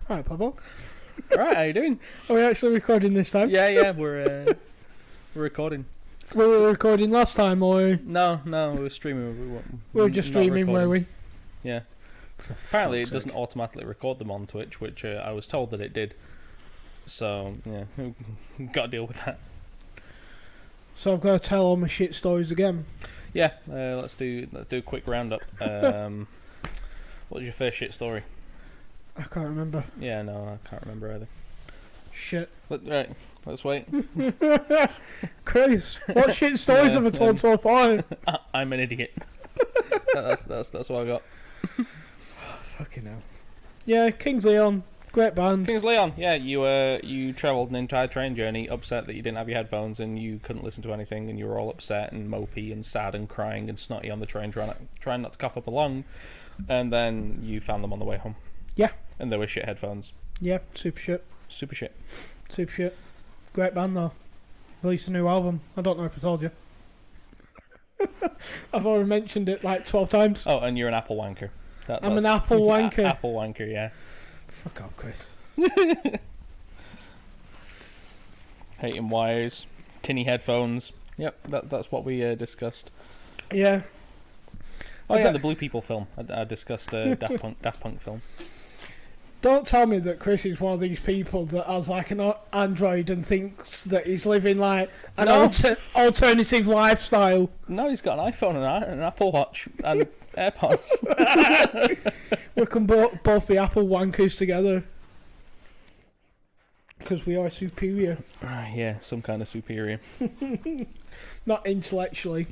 Alright, Pablo. Alright, how you doing? Are we actually recording this time? Yeah, we're recording. Were we recording last time, or...? No, we were streaming. We were just streaming, were we? Yeah. Apparently it doesn't automatically record them on Twitch, which I was told that it did. So, yeah, got to deal with that. So I've got to tell all my shit stories again. Yeah, let's do a quick roundup. What was your first shit story? I can't remember. Yeah, no, I can't remember either. Shit. Right, let's wait. Chris, what shit stories have I told so far? I'm an idiot. That's what I got. Fucking hell. Yeah, Kings Leon, great band. Kings Leon, yeah, you travelled an entire train journey, upset that you didn't have your headphones and you couldn't listen to anything, and you were all upset and mopey and sad and crying and snotty on the train, trying not to cough up a lung, and then you found them on the way home. Yeah. And they were shit headphones. Yeah, super shit. Super shit. Super shit. Great band though. Released a new album. I don't know if I told you. I've already mentioned it like 12 times. Oh, and you're an Apple wanker. I'm an Apple wanker. Apple wanker, yeah. Fuck off, Chris. Hating wires, tinny headphones. Yep, that's what we discussed. Yeah. Oh yeah, the Blue People film. I discussed Daft Punk film. Don't tell me that Chris is one of these people that has like an Android and thinks that he's living like an alternative lifestyle. No, he's got an iPhone and an Apple Watch and AirPods. We can both be Apple wankers together. Because we are superior. Yeah, some kind of superior. Not intellectually.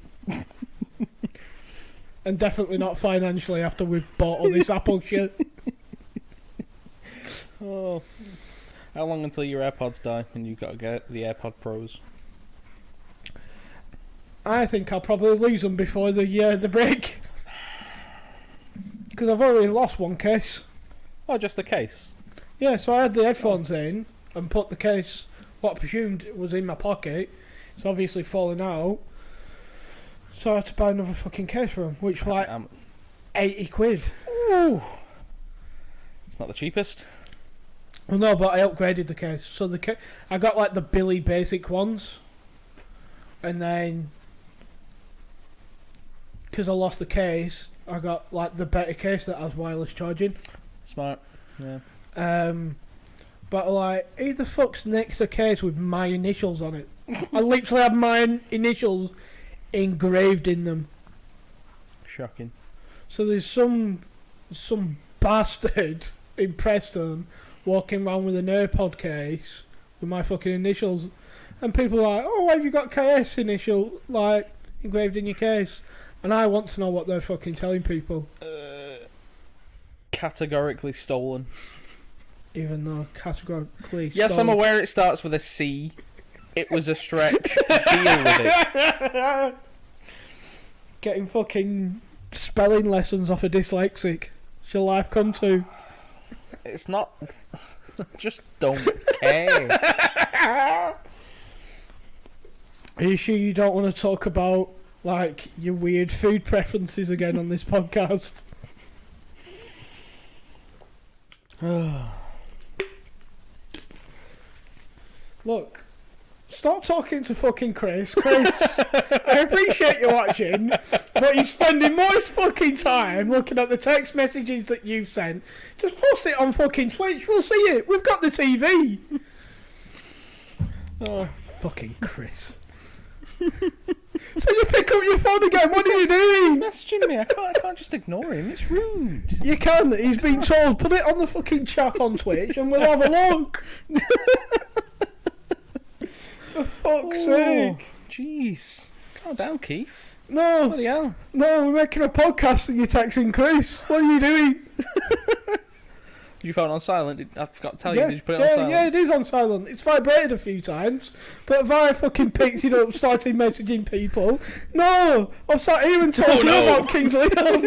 And definitely not financially after we've bought all this Apple shit. Oh, how long until your AirPods die and you've got to get the AirPod Pros? I think I'll probably lose them before the break. Because I've already lost one case. Oh, just the case? Yeah, so I had the headphones in and put the case, what I presumed was in my pocket. It's obviously fallen out. So I had to buy another fucking case for them, which was like 80 quid. Ooh. It's not the cheapest. Well, no, but I upgraded the case. So I got like the Billy basic ones, and then because I lost the case, I got like the better case that has wireless charging. Smart, yeah. But like, who the fuck's next a case with my initials on it? I literally have my initials engraved in them. Shocking. So there's some bastard in Preston walking around with an AirPod case with my fucking initials, and people are like, oh, why have you got KS initial like engraved in your case? And I want to know what they're fucking telling people. Categorically stolen. Even though categorically yes, stolen. I'm aware it starts with a C. It was a stretch. Deal with it. Getting fucking spelling lessons off a dyslexic. Shall life come to? It's not. Just don't care. Are you sure you don't want to talk about like your weird food preferences again on this podcast? Look, stop talking to fucking Chris. Chris, I appreciate you watching, but you're spending most fucking time looking at the text messages that you've sent. Just post it on fucking Twitch, we'll see it. We've got the TV. Oh, fucking Chris. So you pick up your phone again, what are you doing? He's messaging me, I can't just ignore him, it's rude. You can, he's been told, put it on the fucking chat on Twitch and we'll have a look. For fuck's sake. Jeez. Calm down, Keith. No. Bloody hell. No, we're making a podcast and you're texting Chris. What are you doing? Did you phone on silent? I forgot to tell you, did you put it on silent? Yeah, it is on silent. It's vibrated a few times, but Vara fucking picked it up, started messaging people. No! I've sat here and talking about Kings Leon.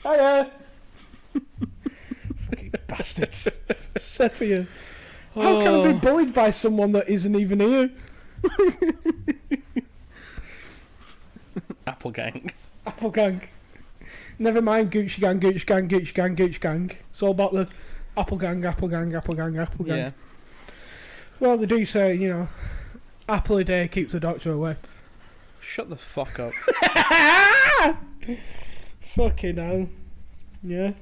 Hiya! Fucking bastards. Said to you. How can I be bullied by someone that isn't even here? Apple gang. Apple gang. Never mind Gucci Gang, Gucci Gang, Gucci Gang, Gucci Gang. It's all about the Apple Gang, Apple Gang, Apple Gang, Apple Gang. Yeah. Well, they do say, you know, apple a day keeps the doctor away. Shut the fuck up. Fucking hell. Yeah.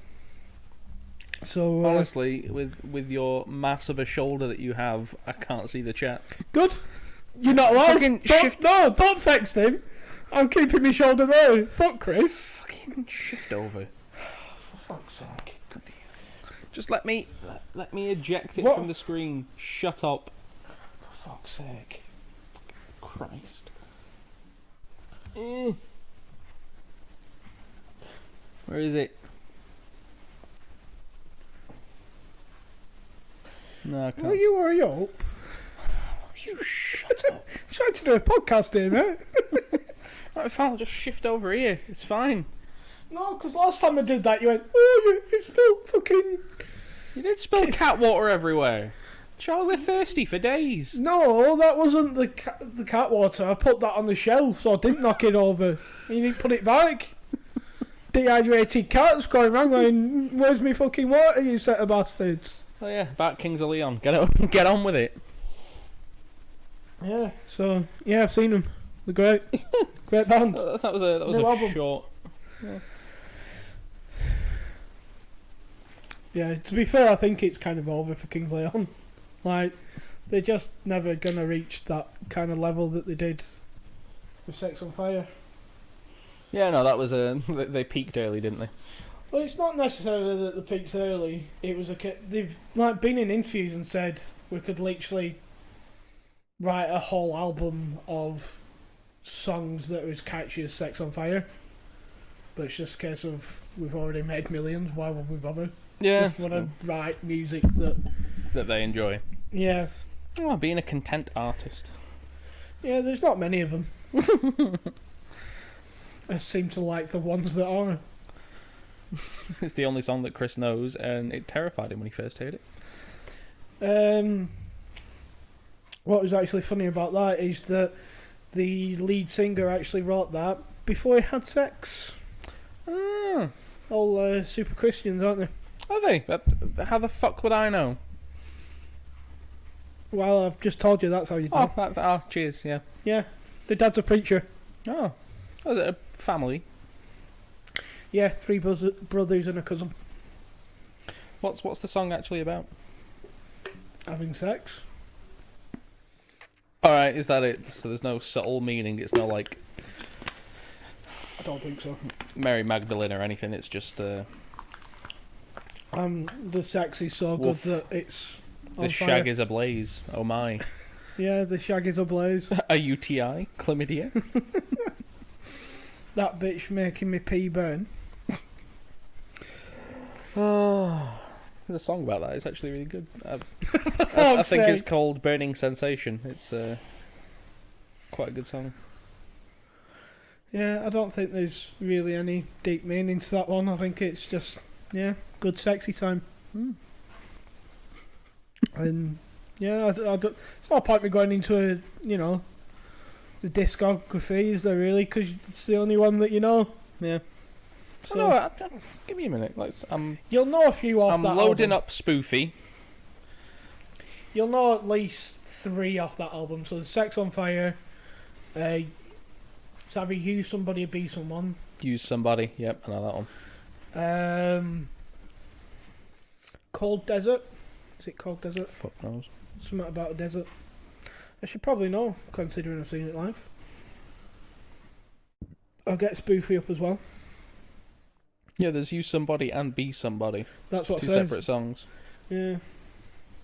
So Honestly, with your mass of a shoulder that you have, I can't see the chat. good. You're not allowed. Fucking No, don't text him. I'm keeping my shoulder there. Fuck Chris. Fucking shift over. For fuck's sake. Just let me eject it What? from the screen. Shut up. For fuck's sake. Christ. Where is it? No, I can't. Will you hurry up? You shut up. I'm trying to do a podcast here, mate. Right, fine, I'll just shift over here. It's fine. No, because last time I did that, you went, oh, you spilled fucking... You did spill cat water everywhere. Charlie, we're thirsty for days. No, that wasn't the cat water. I put that on the shelf, so I didn't knock it over. You need to put it back. Dehydrated cats going around going, where's me fucking water, you set of bastards? Oh yeah, about Kings of Leon. Get on with it. Yeah, so, yeah, I've seen them. They're great. Great band. That was a New album. short. Yeah, to be fair, I think it's kind of over for Kings Leon. Like, they're just never gonna reach that kind of level that they did with Sex on Fire. Yeah, no, that was they peaked early, didn't they? Well, it's not necessarily that the peaks early. It was they've like been in interviews and said we could literally write a whole album of songs that was catchy as Sex on Fire. But it's just a case of we've already made millions. Why would we bother? Yeah, Just want to write music that they enjoy. Yeah. Oh, being a content artist. Yeah, there's not many of them. I seem to like the ones that are. It's the only song that Chris knows, and it terrified him when he first heard it. What was actually funny about that is that the lead singer actually wrote that before he had sex. Ah, All super Christians, aren't they? are they? How the fuck would I know? Well, I've just told you that's how you know. Oh, cheers, yeah. Yeah, the dad's a preacher. Oh, was it a family? Yeah, 3 brothers and a cousin. What's the song actually about? Having sex. Alright, is that it? So there's no subtle meaning, it's not like I don't think so. Mary Magdalene or anything, it's just The sex is so Woof. good that it's the on shag fire. is ablaze. Oh my. Yeah, the shag is ablaze. A UTI? Chlamydia? That bitch making me pee burn. Oh, there's a song about that. It's actually really good. I Fuck's think it's sake. called Burning Sensation. It's quite a good song. Yeah, I don't think there's really any deep meaning to that one. I think it's just, yeah, good sexy time. And, yeah, I don't, it's not point me going into the discography, is there really? Because it's the only one that you know. Yeah. So, No, give me a minute. you'll know a few off I'm that loading album. up Spoofy. You'll know at least 3 off that album. So, Sex on Fire, it's either You, Somebody, or Be Someone. Use Somebody. Yep, I know that one. Cold Desert. Is it Cold Desert? Fuck knows. Something about a desert. I should probably know, considering I've seen it live. I'll get Spoofy up as well. Yeah, there's Use Somebody and Be Somebody. That's what 2 it says. separate songs. Yeah.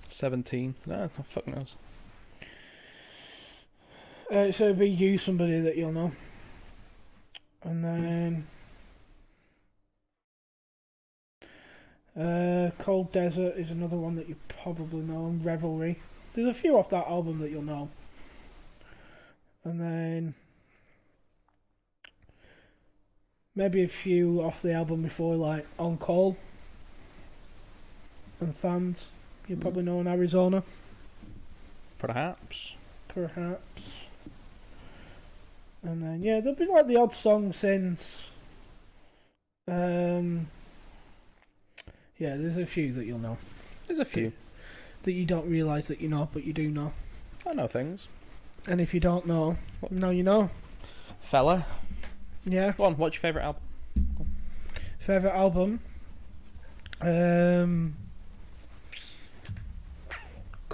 17. No, fuck knows. So it'll be You, Somebody that you'll know. And then Cold Desert is another one that you probably know. And Revelry. There's a few off that album that you'll know. And then maybe a few off the album before, like On Call and Fans. You probably know in Arizona. Perhaps. And then, yeah, there'll be like the odd song since Yeah, there's a few that you'll know There's a few. that you don't realise that you know, but you do know. I know things. And if you don't know, now you know. Fella. Yeah. Go on, what's your favourite album? Favourite album? Come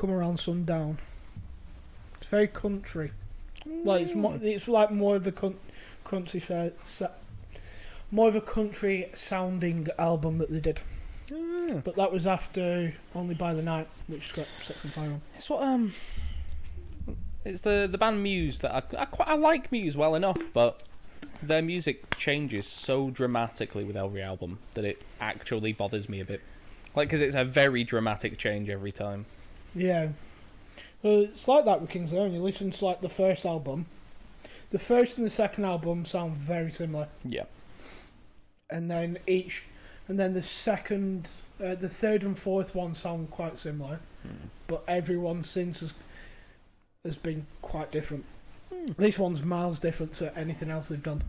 Around Sundown. It's very country. Like it's like more of the country more of a country sounding album that they did. But that was after Only by the Night, which got Sex and Fire on. It's what it's the band Muse that I like Muse well enough, but their music changes so dramatically with every album that it actually bothers me a bit. Like, because it's a very dramatic change every time. Yeah. Well, it's like that with Kings of Leon. You listen to like the first album. The first and the second album sound very similar. Yeah. And then the second, the third and fourth one sound quite similar. But everyone since has been quite different. This one's miles different to anything else they've done.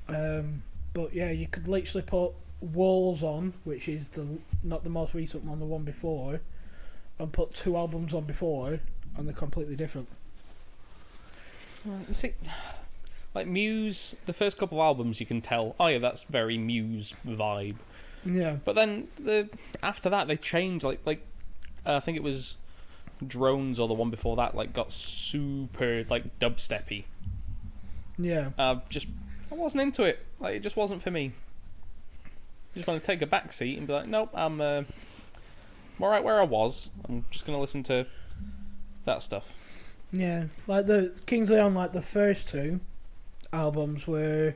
But yeah, you could literally put Walls on, which is not the most recent one, the one before, and put two albums on before, and they're completely different. You see, like Muse, the first couple of albums you can tell, oh yeah, that's very Muse vibe. Yeah. But then after that they changed. Like I think it was Drones or the one before that, like got super like dubsteppy. Yeah. I wasn't into it. Like, it just wasn't for me. Just want to take a back seat and be like, nope, I'm alright where I was. I'm just gonna listen to that stuff. Yeah, like the Kings of Leon, like the first two albums were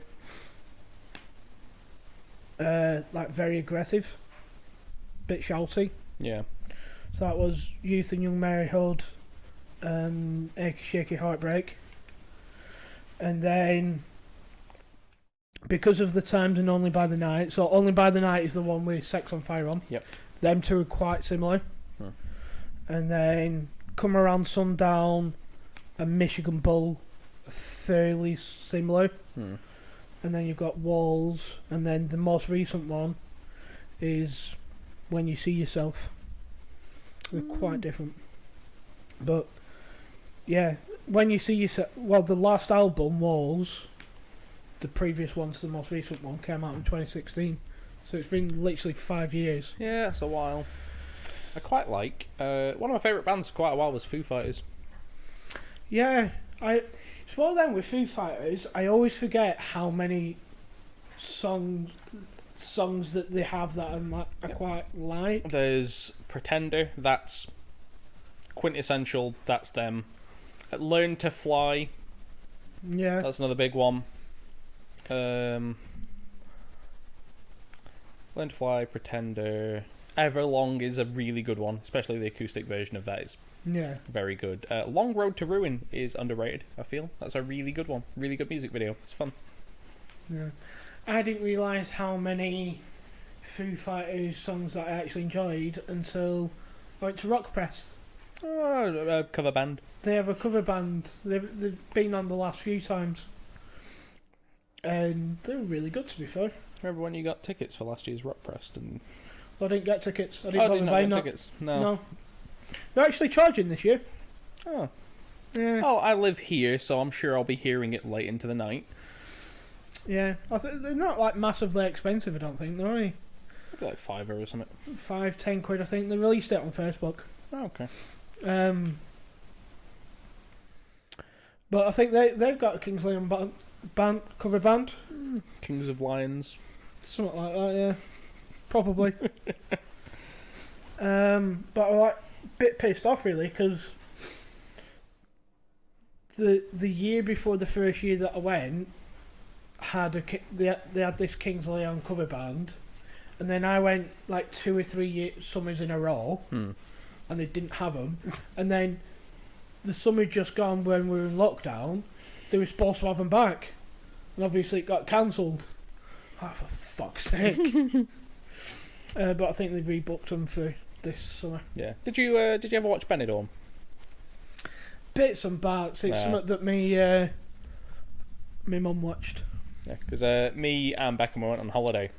like very aggressive, bit shouty. Yeah. So that was Youth and Young Maryhood, Achy Shaky Heartbreak, and then because of the times and Only by the Night. So Only by the Night is the one with Sex on Fire on. Yep. Them two are quite similar. And then Come Around Sundown and Michigan Bull are fairly similar. And then you've got Walls, and then the most recent one is When You See Yourself. They're quite different. But yeah, When You See Yourself, well, the last album, Walls, the previous one to the most recent one, came out in 2016. So it's been literally 5 years. Yeah, that's a while. I quite like. One of my favourite bands for quite a while was Foo Fighters. Yeah, it's one of them with Foo Fighters. I always forget how many songs that they have that I quite like. There's Pretender, that's quintessential, that's them. Learn to Fly, Yeah. that's another big one. Learn to Fly, Pretender. Everlong is a really good one, especially the acoustic version of that is Yeah. very good. Long Road to Ruin is underrated, I feel. That's a really good one. Really good music video. It's fun. Yeah. I didn't realise how many Foo Fighters songs that I actually enjoyed until I went to Rock Press. Cover band. They have a cover band. They've been on the last few times. And they were really good, to be fair. Remember when you got tickets for last year's Rock Preston? I didn't get tickets. I Did didn't not bother buying get them. tickets? No. No. They're actually charging this year. Oh. Yeah. Oh, I live here, so I'm sure I'll be hearing it late into the night. Yeah. They're not like massively expensive, I don't think, they're only Maybe like £5 or something. 5-10 quid, I think. They released it on Facebook. Oh, okay. But I think they've got a Kings Leon band cover band. Kings of Lions. Something like that, yeah. Probably. But I'm like a bit pissed off really because the year before the first year that I went they had this Kings Leon cover band, and then I went like 2 or 3 summers in a row, and they didn't have them, and then the summer just gone when we were in lockdown, they were supposed to have them back, and obviously it got cancelled. Oh, for fuck's sake. But I think they've rebooked them for this summer. Yeah. Did you ever watch Benidorm? Bits and parts. It's something that me mum watched. Yeah, because me and Beckham went on holiday.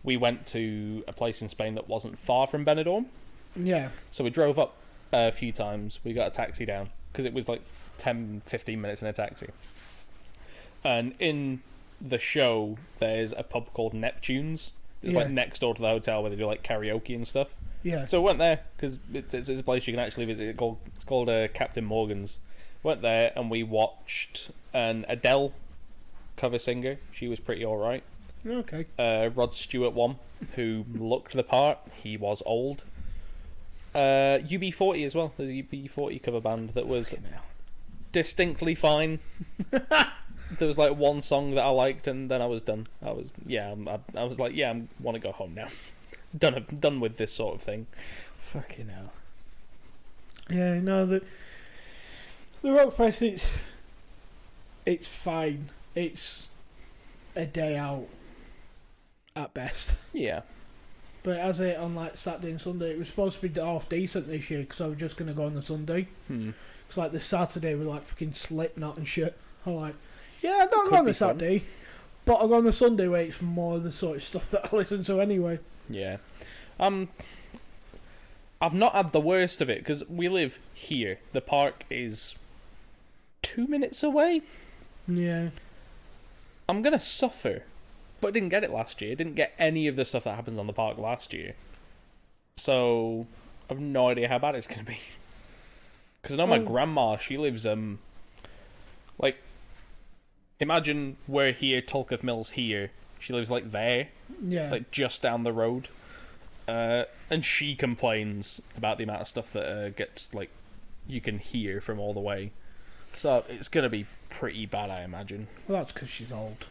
We went to a place in Spain that wasn't far from Benidorm. Yeah. So we drove up a few times. We got a taxi down because it was like 10, 15 minutes in a taxi. And in the show, there's a pub called Neptune's. It's like next door to the hotel where they do like karaoke and stuff. Yeah. So we went there because it's a place you can actually visit. It's called Captain Morgan's. Went there and we watched an Adele cover singer. She was pretty alright. Okay. Rod Stewart won, who looked the part. He was old. UB40 as well. There's a UB40 cover band that was distinctly fine. There was like one song that I liked, and then I was done. I was like, I want to go home now. Done with this sort of thing. Fucking hell. Yeah, no, the Rock Fest, it's fine. It's a day out at best. Yeah. But as it on like Saturday and Sunday, it was supposed to be half decent this year because I was just going to go on the Sunday. Because like the Saturday we like fucking Slipknot and shit. I'm like, yeah, I'm not going on the Saturday, but I'll go on the Sunday where it's more the sort of stuff that I listen to anyway. Yeah. I've not had the worst of it because we live here. The park is 2 minutes away. Yeah. I'm going to suffer. But I didn't get it last year. I didn't get any of the stuff that happens on the park last year. So, I've no idea how bad it's going to be. Because I know my grandma, she lives, like, imagine we're here, Tulketh Mill's here. She lives, like, there. Yeah. Like, just down the road. And she complains about the amount of stuff that gets, like, you can hear from all the way. So, it's going to be pretty bad, I imagine. Well, that's because she's old.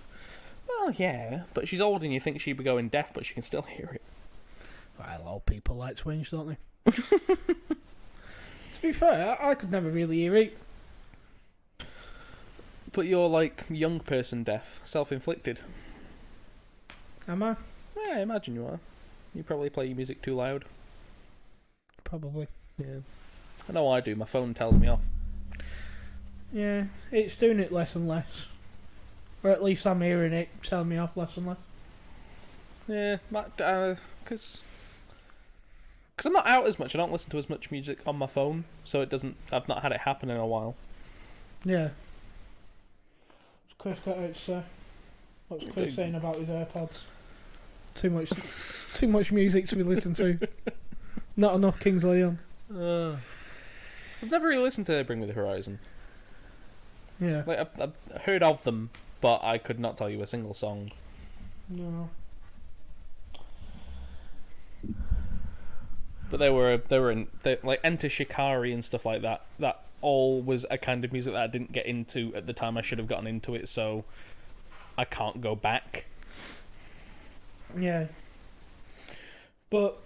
Well, yeah, but she's old and you think she'd be going deaf, but she can still hear it. Well, old people like twinge, don't they? To be fair, I could never really hear it. But you're like young person deaf, self-inflicted. Am I? Yeah, I imagine you are. You probably play your music too loud. Probably. Yeah. I know I do, my phone tells me off. Yeah, it's doing it less and less. Or at least I'm hearing it tell me off less and less. Yeah, because I'm not out as much. I don't listen to as much music on my phone, so it doesn't. I've not had it happen in a while. Yeah. Chris got out to say. What's Chris saying about his AirPods? Too much music to be listened to. Not enough King's Leon. I've never really listened to Bring Me the Horizon. Yeah. Like I've heard of them, but I could not tell you a single song. No. But they were like Enter Shikari and stuff like that. That all was a kind of music that I didn't get into at the time I should have gotten into it, so I can't go back. Yeah. But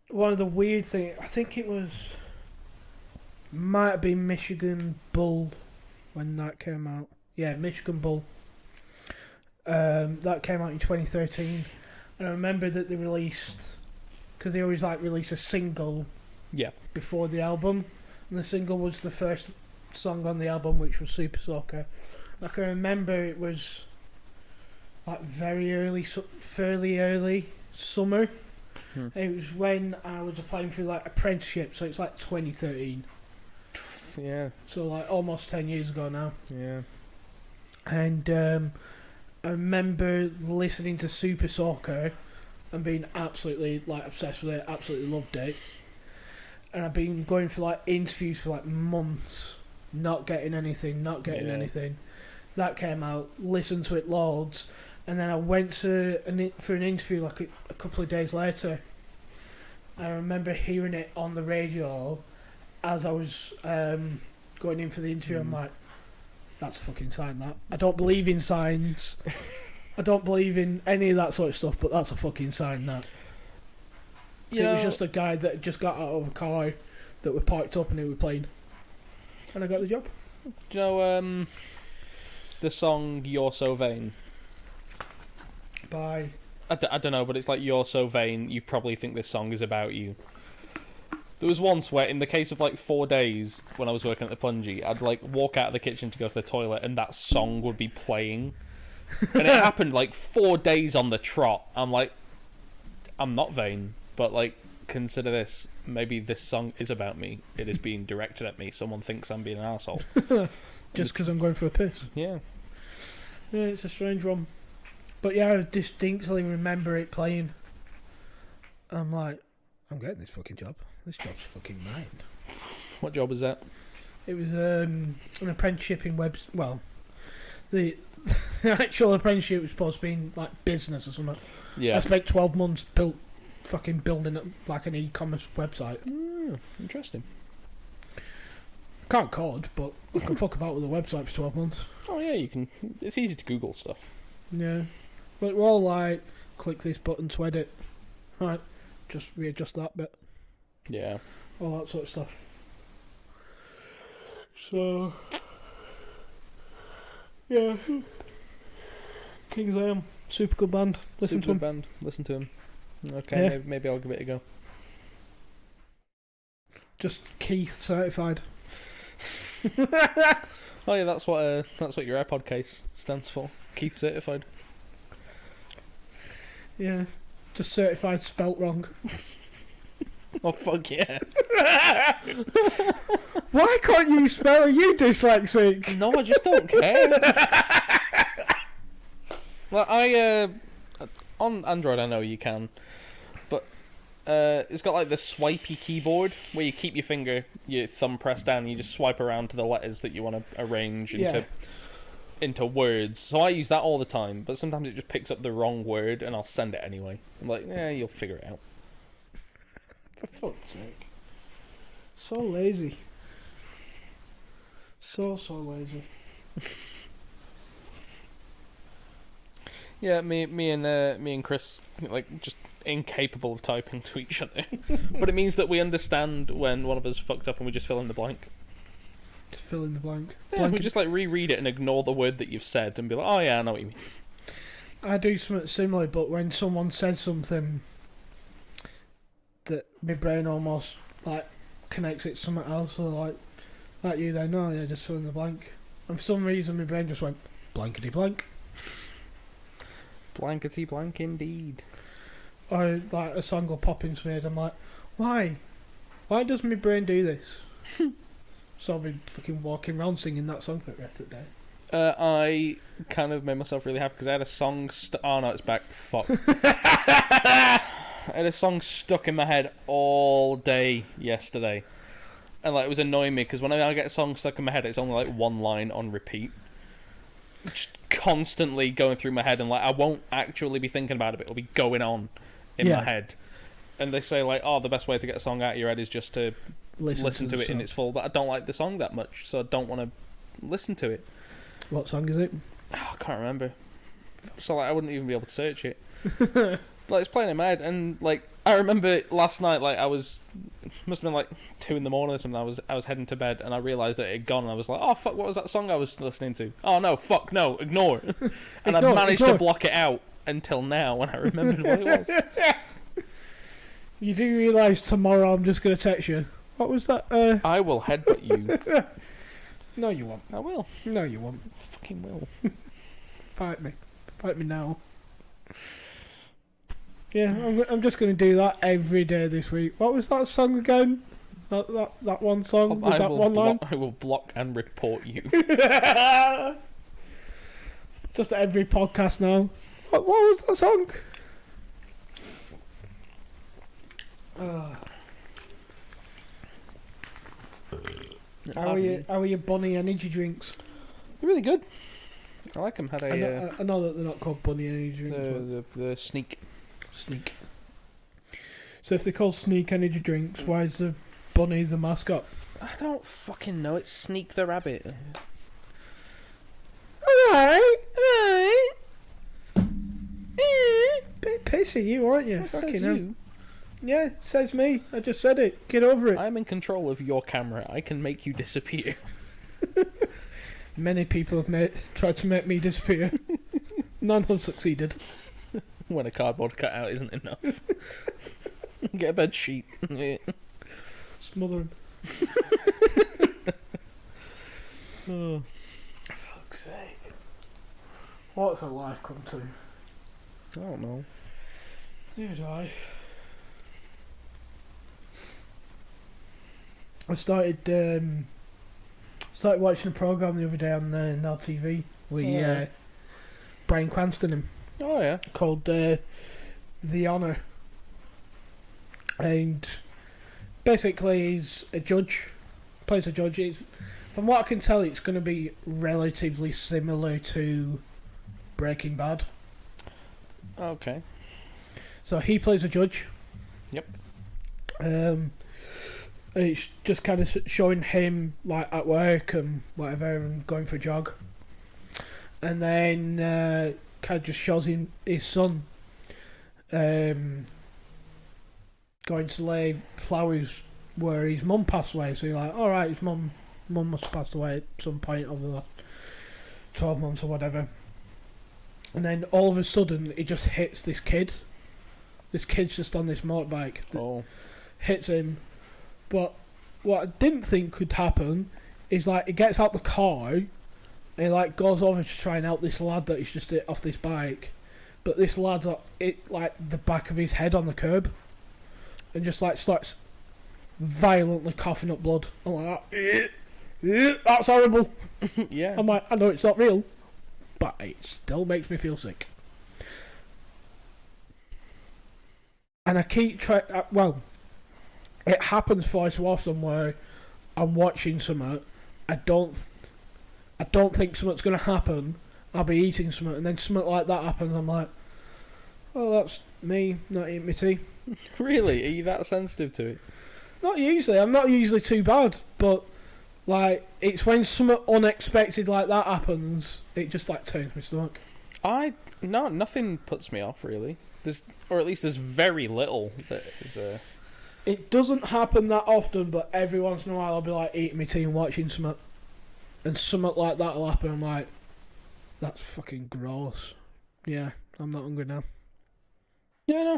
one of the weird things, I think it might have been Michigan Bull when that came out. Yeah, Michigan Bull. That came out in 2013, and I remember that they released, because they always like release a single before the album, and the single was the first song on the album, which was Super Soaker. I can remember it was like fairly early summer. It was when I was applying for like apprenticeship, so it's like 2013. Yeah. So like almost 10 years ago now. Yeah. And I remember listening to Super Soaker and being absolutely like obsessed with it, absolutely loved it. And I've been going for like interviews for like months, not getting anything. That came out, listened to it loads, and then I went to for an interview like a couple of days later. I remember hearing it on the radio as I was going in for the interview. I'm like, that's a fucking sign, that. I don't believe in signs. I don't believe in any of that sort of stuff, but that's a fucking sign, that. So it was just a guy that just got out of a car that were parked up and he was playing. And I got the job. Do you know the song You're So Vain? By... I don't know, but it's like You're So Vain, you probably think this song is about you. There was once where, in the case of like 4 days, when I was working at the Plungy, I'd like walk out of the kitchen to go to the toilet and that song would be playing. And it happened like 4 days on the trot. I'm like, I'm not vain, but like, consider this. Maybe this song is about me. It is being directed at me. Someone thinks I'm being an arsehole. Just because I'm going for a piss. Yeah. Yeah, it's a strange one. But yeah, I distinctly remember it playing. I'm like, I'm getting this fucking job. This job's fucking mine. What job was that? It was an apprenticeship in web. Well, the actual apprenticeship was supposed to be in like business or something. Yeah. I spent 12 months building up like an e-commerce website. Interesting. Can't code, but I can fuck about with a website for 12 months. Oh yeah, you can. It's easy to Google stuff. Yeah, but we're all like, click this button to edit. Right, just readjust that bit. Yeah. All that sort of stuff. So, yeah. King's Am, super good band. Listen to them. Listen to him. Okay, Yeah. maybe I'll give it a go. Just Keith certified. Oh yeah, that's what your AirPod case stands for. Keith certified. Yeah, just certified spelt wrong. Oh fuck yeah! Why can't you spell? Are you dyslexic? No, I just don't care. Well, on Android I know you can, but it's got like the swipey keyboard where you keep your thumb pressed down and you just swipe around to the letters that you want to arrange into words. So I use that all the time, but sometimes it just picks up the wrong word and I'll send it anyway. I'm like, yeah, you'll figure it out. For fuck's sake. So lazy. So lazy. Yeah, me and Chris, like, just incapable of typing to each other. But it means that we understand when one of us fucked up and we just fill in the blank. Just fill in the blank. Yeah, we just like reread it and ignore the word that you've said and be like, oh yeah, I know what you mean. I do something similar, but when someone says something that my brain almost like connects it to something else, or like you then, no, yeah, just fill in the blank. And for some reason my brain just went blankety blank. Blankety blank indeed. Or like a song will pop into my head, I'm like, why? Why does my brain do this? So I'll be fucking walking around singing that song for the rest of the day. I kind of made myself really happy because I had a song oh no, it's back. Fuck. I had a song stuck in my head all day yesterday. And like, it was annoying me because whenever I get a song stuck in my head, it's only like one line on repeat. Just constantly going through my head, and like, I won't actually be thinking about it, but it'll be going on in my head. And they say like, oh, the best way to get a song out of your head is just to listen to it in its full, but I don't like the song that much, so I don't want to listen to it. What song is it? Oh, I can't remember. So like, I wouldn't even be able to search it. Like, it's playing in my head, and like, I remember last night, like, must have been like 2 a.m. or something. I was heading to bed, and I realised that it had gone, and I was like, oh fuck, what was that song I was listening to? Oh no, fuck no, ignore. And I managed to block it out until now when I remembered what it was. You do realise tomorrow I'm just going to text you. What was that? I will headbutt you. No, you won't. I will. No, you won't. Fucking will. Fight me. Fight me now. Yeah, I'm just going to do that every day this week. What was that song again? That one song with that one line? I will block and report you. Just every podcast now. What was that song? How are your bunny energy drinks? They're really good. I like them. I know that they're not called bunny energy drinks. The Sneak. So if they're called Sneak energy drinks, why is the bunny the mascot? I don't fucking know. It's Sneak the Rabbit. Alright. Bit pissy, you aren't you? That says Fucking you. Yeah, it says me. I just said it. Get over it. I'm in control of your camera. I can make you disappear. Many people have tried to make me disappear. None have succeeded. When a cardboard cutout isn't enough. Get a bed sheet. Smother him. Oh. Fuck's sake. What's her life come to? I don't know. Neither do I. I started watching a program the other day on LTV with Bryan Cranston in, Oh yeah. called The Honour, and basically he's a judge, plays a judge. From what I can tell, it's going to be relatively similar to Breaking Bad. Okay. So he plays a judge. Yep. It's just kind of showing him like at work and whatever, and going for a jog, and then kind of just shows him his son going to lay flowers where his mum passed away. So you're like, all right, his mum must have passed away at some point over the last 12 months or whatever. And then all of a sudden, it just hits this kid. This kid's just on this motorbike. Hits him. But what I didn't think could happen is like he gets out the car and he like goes over to try and help this lad that he's just hit off this bike. But this lad's like the back of his head on the curb and just like starts violently coughing up blood. I'm like, that's horrible. Yeah. I'm like, I know it's not real, but it still makes me feel sick. And I keep trying. It happens far too often where I'm watching something, I don't think something's going to happen. I'll be eating something, and then something like that happens. I'm like, oh, that's me not eating my tea. Really? Are you that sensitive to it? Not usually. I'm not usually too bad, but like it's when something unexpected like that happens, it just like turns my stomach. Nothing puts me off really. Or at least there's very little that is. It doesn't happen that often, but every once in a while I'll be like eating my tea and watching something, and something like that will happen. I'm like, that's fucking gross. Yeah, I'm not hungry now. Yeah,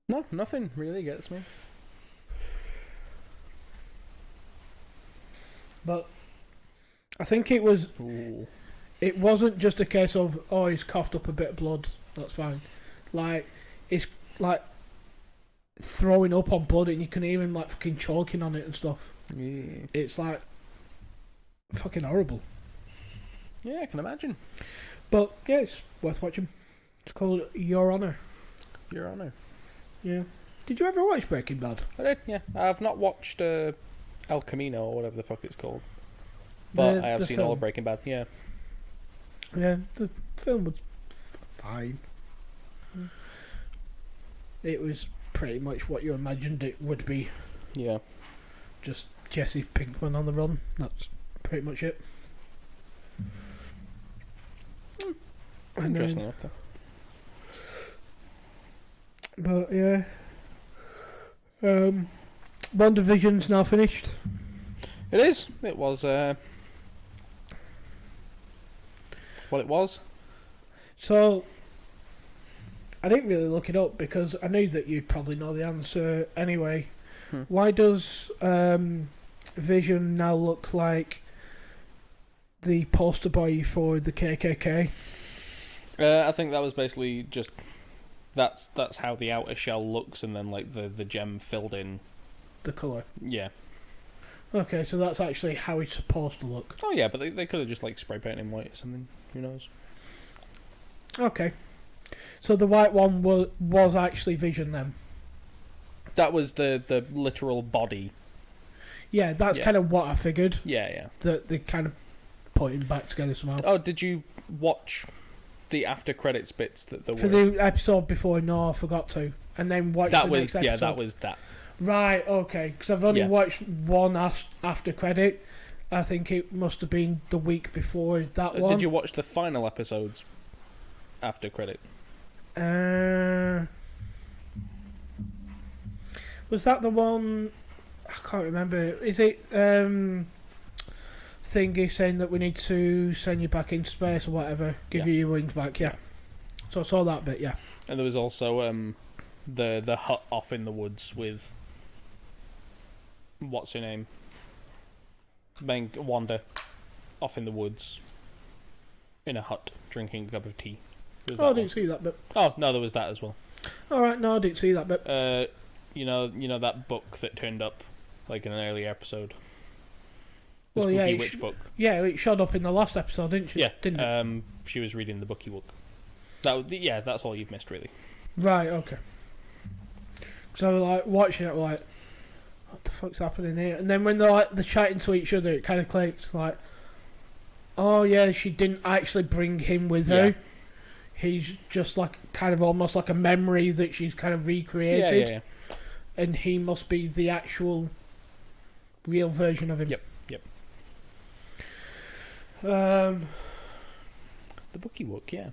no, nothing really gets me. But I think it was. Ooh. It wasn't just a case of he's coughed up a bit of blood. That's fine. Like it's like throwing up on blood, and you can even like fucking choking on it and stuff. Yeah. It's like fucking horrible. Yeah, I can imagine. But yeah, it's worth watching. It's called Your Honour. Your Honour. Yeah. Did you ever watch Breaking Bad? I did. Yeah, I've not watched El Camino or whatever the fuck it's called, but I have seen all of Breaking Bad. Yeah. Yeah, the film was fine. It was pretty much what you imagined it would be. Yeah. Just Jesse Pinkman on the run. That's pretty much it. Interesting enough, though. But yeah. WandaVision's now finished. It is. It was what it was. So I didn't really look it up because I knew that you'd probably know the answer anyway. Why does Vision now look like the poster boy for the KKK? I think that was basically just that's how the outer shell looks, and then like the gem filled in the colour. Yeah. Okay, so that's actually how it's supposed to look. Oh yeah, but they could have just like spray painted him white or something. Who knows? Okay. So the white one was actually Vision then? That was the literal body. Yeah, that's kind of what I figured. Yeah. That they kind of put him back together somehow. Oh, did you watch the after credits bits that there for were? the episode before? No, I forgot to. And then watch that the was next episode. Yeah, that was that. Right, okay. Because I've only watched one after credit. I think it must have been the week before that one. Did you watch the final episodes after credit? Was that the one? I can't remember. Is it thingy saying that we need to send you back into space or whatever? Give you your wings back, yeah. So I saw that bit, yeah. And there was also the hut off in the woods with what's her name? Wanda off in the woods in a hut drinking a cup of tea. I didn't see that bit. Oh no, there was that as well. All right, no, I didn't see that bit. You know that book that turned up like in an early episode. The Well, spooky witch book. Yeah, it showed up in the last episode, didn't she? Yeah, didn't it? she was reading the booky book. That's all you've missed, really. Right, okay. So I was like watching it, like, what the fuck's happening here? And then when they're chatting to each other, it kind of clicks. Like, oh yeah, she didn't actually bring him with her. Yeah. He's just like kind of almost like a memory that she's kind of recreated. Yeah. And he must be the actual real version of him. Yep. The booky book, yeah.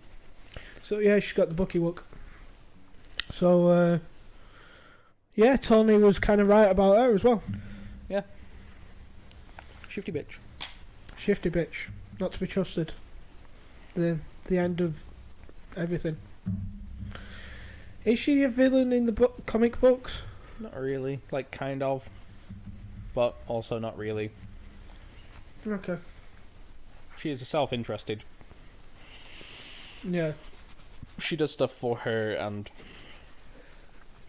So yeah, she's got the booky book. So yeah, Tony was kind of right about her as well. Yeah. Shifty bitch. Shifty bitch, not to be trusted. The end of everything. Is she a villain in the comic books? Not really. Like, kind of. But also not really. Okay. She is a self-interested. Yeah. She does stuff for her, and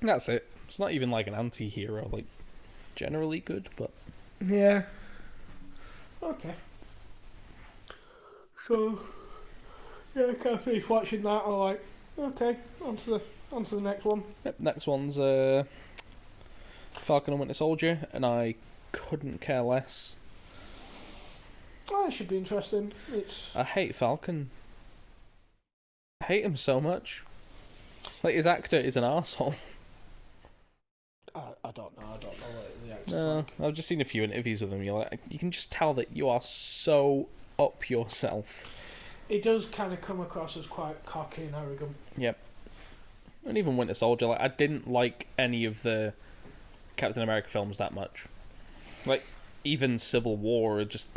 that's it. It's not even like an anti-hero, like, generally good, but... Yeah. Okay. So, yeah, I can't finish watching that. I'm like, okay, on to the next one. Yep, next one's Falcon and Winter Soldier, and I couldn't care less. Oh, it should be interesting. I hate Falcon. I hate him so much. Like, his actor is an arsehole. I don't know. I don't know what the actor's No, like. I've just seen a few interviews with him. You can just tell that you are so up yourself. He does kind of come across as quite cocky and arrogant. Yep. And even Winter Soldier, like, I didn't like any of the Captain America films that much. Like, even Civil War, just...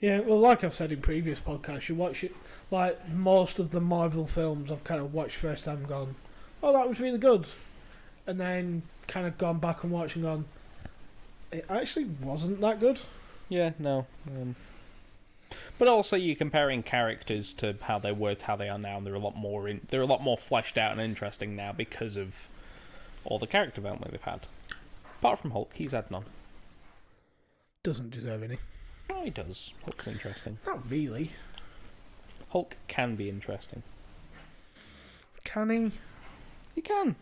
Yeah, well, like I've said in previous podcasts, you watch it, like most of the Marvel films I've kind of watched first time and gone, oh, that was really good. And then kind of gone back and watched and gone, it actually wasn't that good. Yeah, no. But also, you're comparing characters to how they were to how they are now, and they're a lot more fleshed out and interesting now because of all the character development they've had. Apart from Hulk, he's had none. Doesn't deserve any. Oh, he does. Hulk's interesting. Not really. Hulk can be interesting. Can he? He can.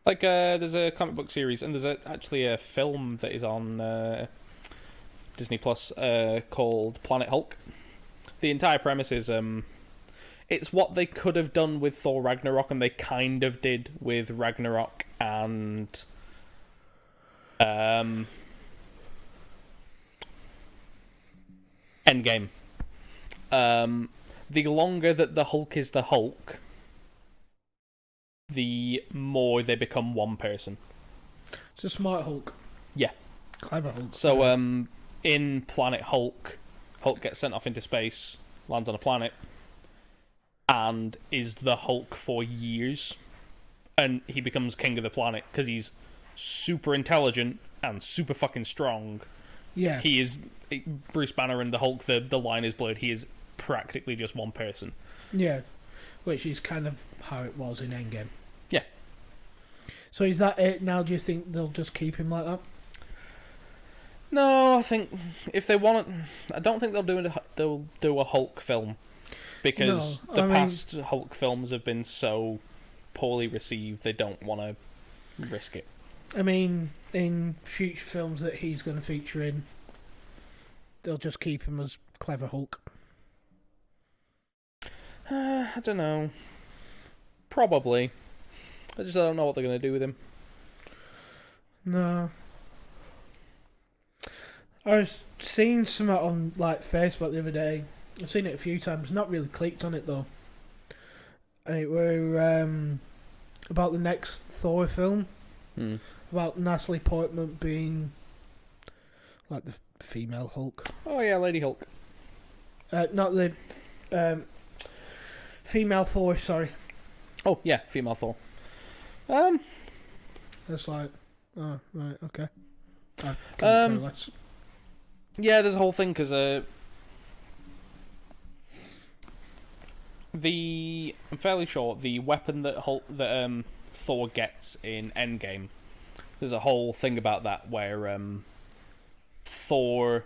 Like, there's a comic book series, and there's actually a film that is on Disney Plus called Planet Hulk. The entire premise is it's what they could have done with Thor Ragnarok, and they kind of did with Ragnarok and Endgame. The longer that the Hulk is the Hulk, the more they become one person. It's a smart Hulk. Yeah. Clever Hulk. So, in Planet Hulk, Hulk gets sent off into space, lands on a planet, and is the Hulk for years. And he becomes king of the planet because he's super intelligent and super fucking strong. Yeah. He is Bruce Banner and the Hulk, the line is blurred. He is practically just one person. Yeah. Which is kind of how it was in Endgame. Yeah. So is that it now? Do you think they'll just keep him like that? No, I think if they want it, I don't think they'll do a Hulk film because past Hulk films have been so poorly received. They don't want to risk it. I mean, in future films that he's going to feature in, they'll just keep him as Clever Hulk. I don't know. Probably. I just don't know what they're going to do with him. No. I was seeing something on like Facebook the other day. I've seen it a few times. Not really clicked on it though. And it were about the next Thor film. About Natalie Portman being like the female Hulk. Oh yeah, Lady Hulk. Not the female Thor. Sorry. Oh yeah, female Thor. It's like, oh right, okay. Yeah, there's a whole thing because I'm fairly sure the weapon that Thor gets in Endgame. There's a whole thing about that where Thor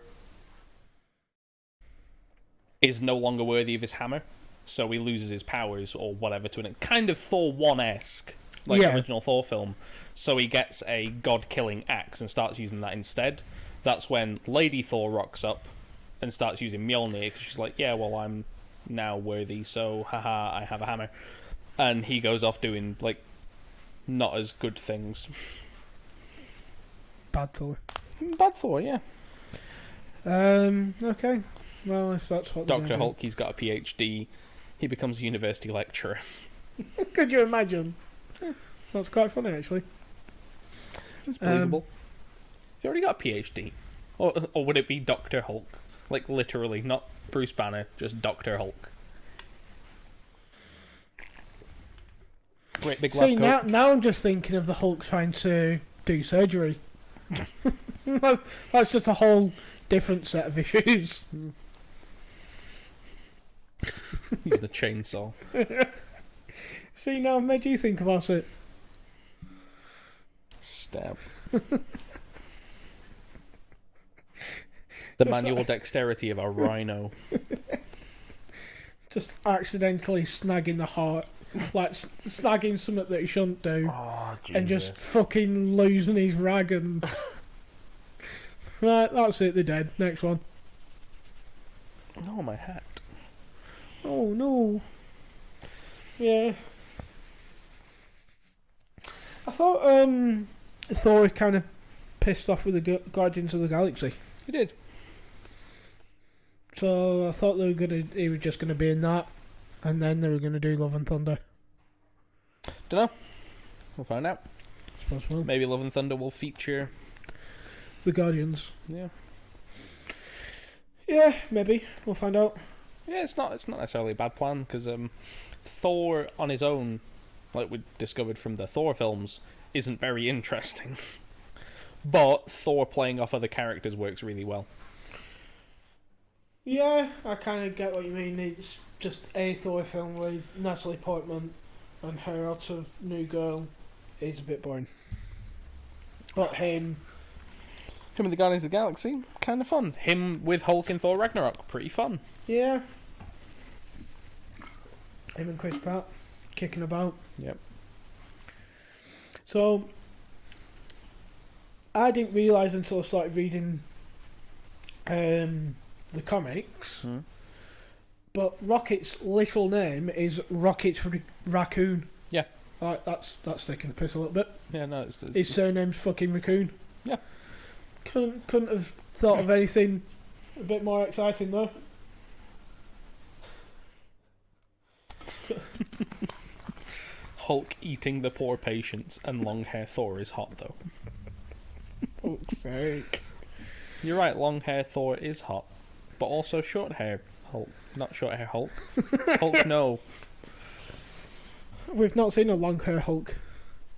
is no longer worthy of his hammer, so he loses his powers or whatever to an kind of Thor 1-esque, like original Thor film. So he gets a god-killing axe and starts using that instead. That's when Lady Thor rocks up and starts using Mjolnir, because she's like, yeah, well, I'm now worthy, so haha, I have a hammer. And he goes off doing, like, not as good things. Bad Thor. Bad Thor, yeah. Okay. Well, if that's what Dr. Hulk, he's got a PhD. He becomes a university lecturer. Could you imagine? Yeah, that's quite funny, actually. It's believable. He's already got a PhD. Or would it be Dr. Hulk? Like, literally, not Bruce Banner, just Dr. Hulk. Great big lab coat. now I'm just thinking of the Hulk trying to do surgery. that's just a whole different set of issues. He's the chainsaw. See, now I've made you think about it. Stab. The manual dexterity of a rhino. Just accidentally snagging the heart. Like, snagging something that he shouldn't do. Oh, Jesus. And just fucking losing his rag and... Right, that's it, they're dead. Next one. Oh, my hat. Oh, no. Yeah. I thought Thor was kind of pissed off with the Guardians of the Galaxy. He did. So I thought he was just gonna be in that, and then they were gonna do Love and Thunder. Dunno. We'll find out. Suppose so. Maybe Love and Thunder will feature the Guardians. Yeah. Yeah, maybe we'll find out. Yeah, it's not necessarily a bad plan, because Thor on his own, like we discovered from the Thor films, isn't very interesting. But Thor playing off other characters works really well. Yeah, I kind of get what you mean. It's just a Thor film with Natalie Portman and her out of New Girl is a bit boring. But him and the Guardians of the Galaxy, kind of fun. Him with Hulk in Thor Ragnarok, pretty fun. Yeah. Him and Chris Pratt kicking about. Yep. So, I didn't realise until I started reading the comics, but Rocket's literal name is Rocket's Raccoon. Yeah. Like, that's taking the piss a little bit. Yeah, no, his surname's fucking Raccoon. Yeah. Couldn't have thought of anything a bit more exciting though. Hulk eating the poor patients, and long hair Thor is hot though. Fuck's sake. You're right, long hair Thor is hot, but also short hair Hulk, not short hair Hulk. Hulk, no. We've not seen a long hair Hulk.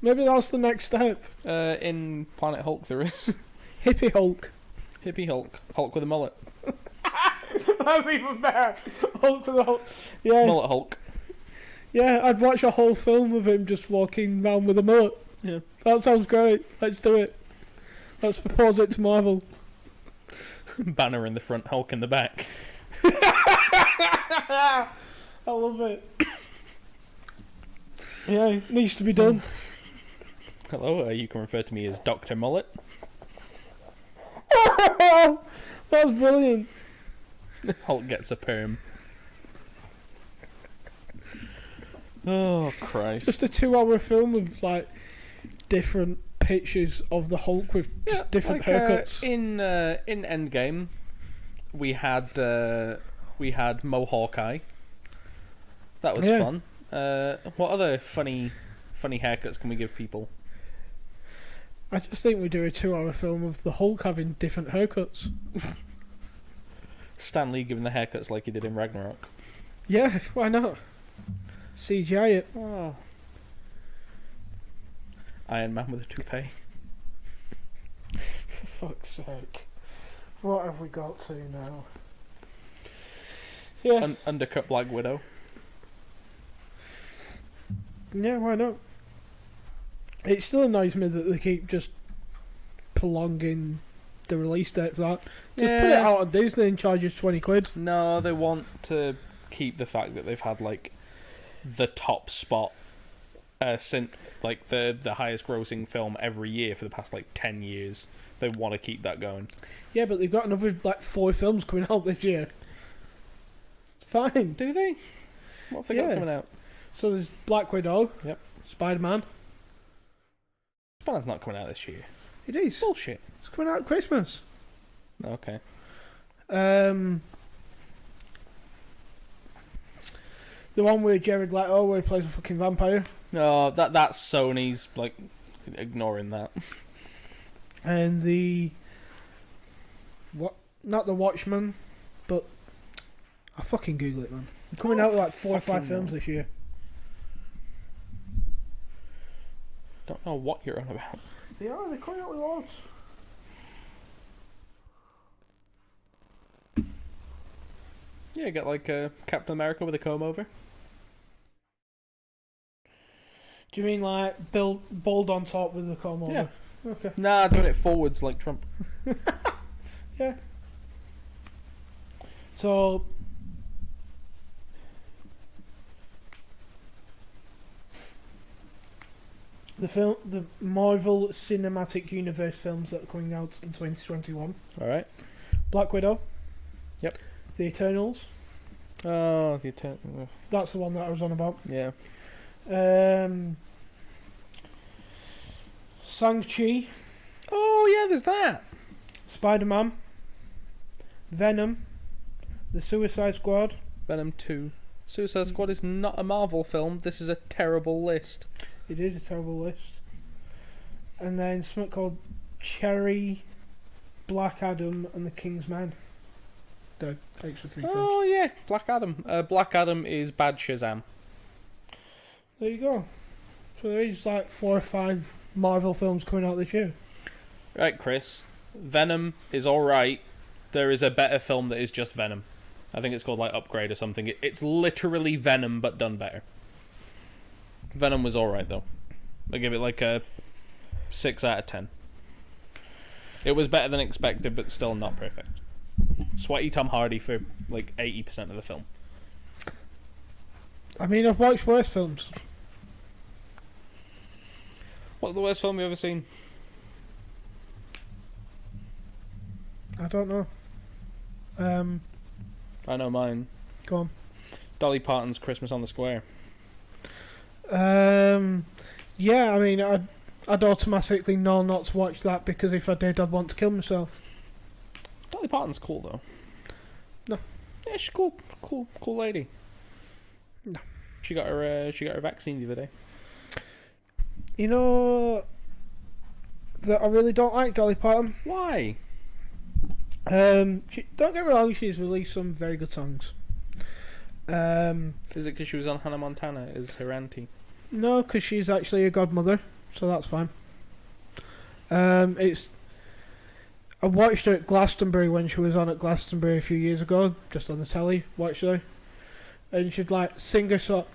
Maybe that's the next step. In Planet Hulk there is. Hippie Hulk. Hippie Hulk. Hulk with a mullet. That's even better. Hulk with a Hulk. Yeah. Mullet Hulk. Yeah, I'd watch a whole film of him just walking around with a mullet. Yeah. That sounds great. Let's do it. Let's propose it to Marvel. Banner in the front, Hulk in the back. I love it. Yeah, it needs to be done. Hello, you can refer to me as Dr. Mullet. That's brilliant. Hulk gets a perm. Oh, Christ. Just a 2-hour film of, like, different pictures of the Hulk with just different haircuts. In Endgame, we had Mo Hawkeye. That was fun. What other funny haircuts can we give people? I just think we do a 2-hour film of the Hulk having different haircuts. Stan Lee giving the haircuts like he did in Ragnarok. Yeah, why not? CGI it. Oh. Iron Man with a toupee. For fuck's sake. What have we got to now? Yeah. Undercut Black Widow. Yeah, why not? It still annoys me that they keep just prolonging the release date for that. Just put it out on Disney and charge us £20. No, they want to keep the fact that they've had like the top spot since like the highest grossing film every year for the past like 10 years. They want to keep that going. Yeah, but they've got another like 4 films coming out this year. Fine. Do they? What have they got coming out? So there's Black Widow. Yep. Spider-Man. Spider-Man's not coming out this year. It is. Bullshit. It's coming out at Christmas. Okay. The one with Jared Leto where he plays a fucking vampire. No, that's Sony's like ignoring that. And not the Watchmen, but I'll fucking Google it, man. They're coming out with like 4 or 5 films this year. Don't know what you're on about. They're coming out with loads. Yeah, get like Captain America with a comb over. Do you mean like bald on top with the comb over? Yeah. Okay. Nah, doing it forwards like Trump. Yeah. So the Marvel Cinematic Universe films that are coming out in 2021. Alright. Black Widow. Yep. The Eternals. Oh, the Eternals. That's the one that I was on about. Yeah. Shang-Chi. Oh, yeah, there's that. Spider-Man. Venom. The Suicide Squad. Venom 2. Suicide Squad is not a Marvel film. This is a terrible list. It is a terrible list. And then something called Cherry, Black Adam, and the King's Man. The extra 3 films. Oh, yeah, Black Adam. Black Adam is bad Shazam. There you go. So there is like 4 or 5 Marvel films coming out this year. Right, Chris. Venom is alright. There is a better film that is just Venom. I think it's called like Upgrade or something. It's literally Venom but done better. Venom was alright though. I give it like a 6 out of 10. It was better than expected but still not perfect. Sweaty Tom Hardy for like 80% of the film. I mean, I've watched worse films. What's the worst film you've ever seen? I don't know. I know mine. Go on. Dolly Parton's Christmas on the Square. Yeah, I mean, I'd automatically know not to watch that because if I did, I'd want to kill myself. Dolly Parton's cool though. No. Yeah, she's cool lady. No. She got her vaccine the other day. You know that I really don't like Dolly Parton. Why? Don't get me wrong, she's released some very good songs. Is it because she was on Hannah Montana as her auntie? No, because she's actually a godmother, so that's fine. I watched her at Glastonbury when she was on at Glastonbury a few years ago, just on the telly, watched her. And she'd like sing a song.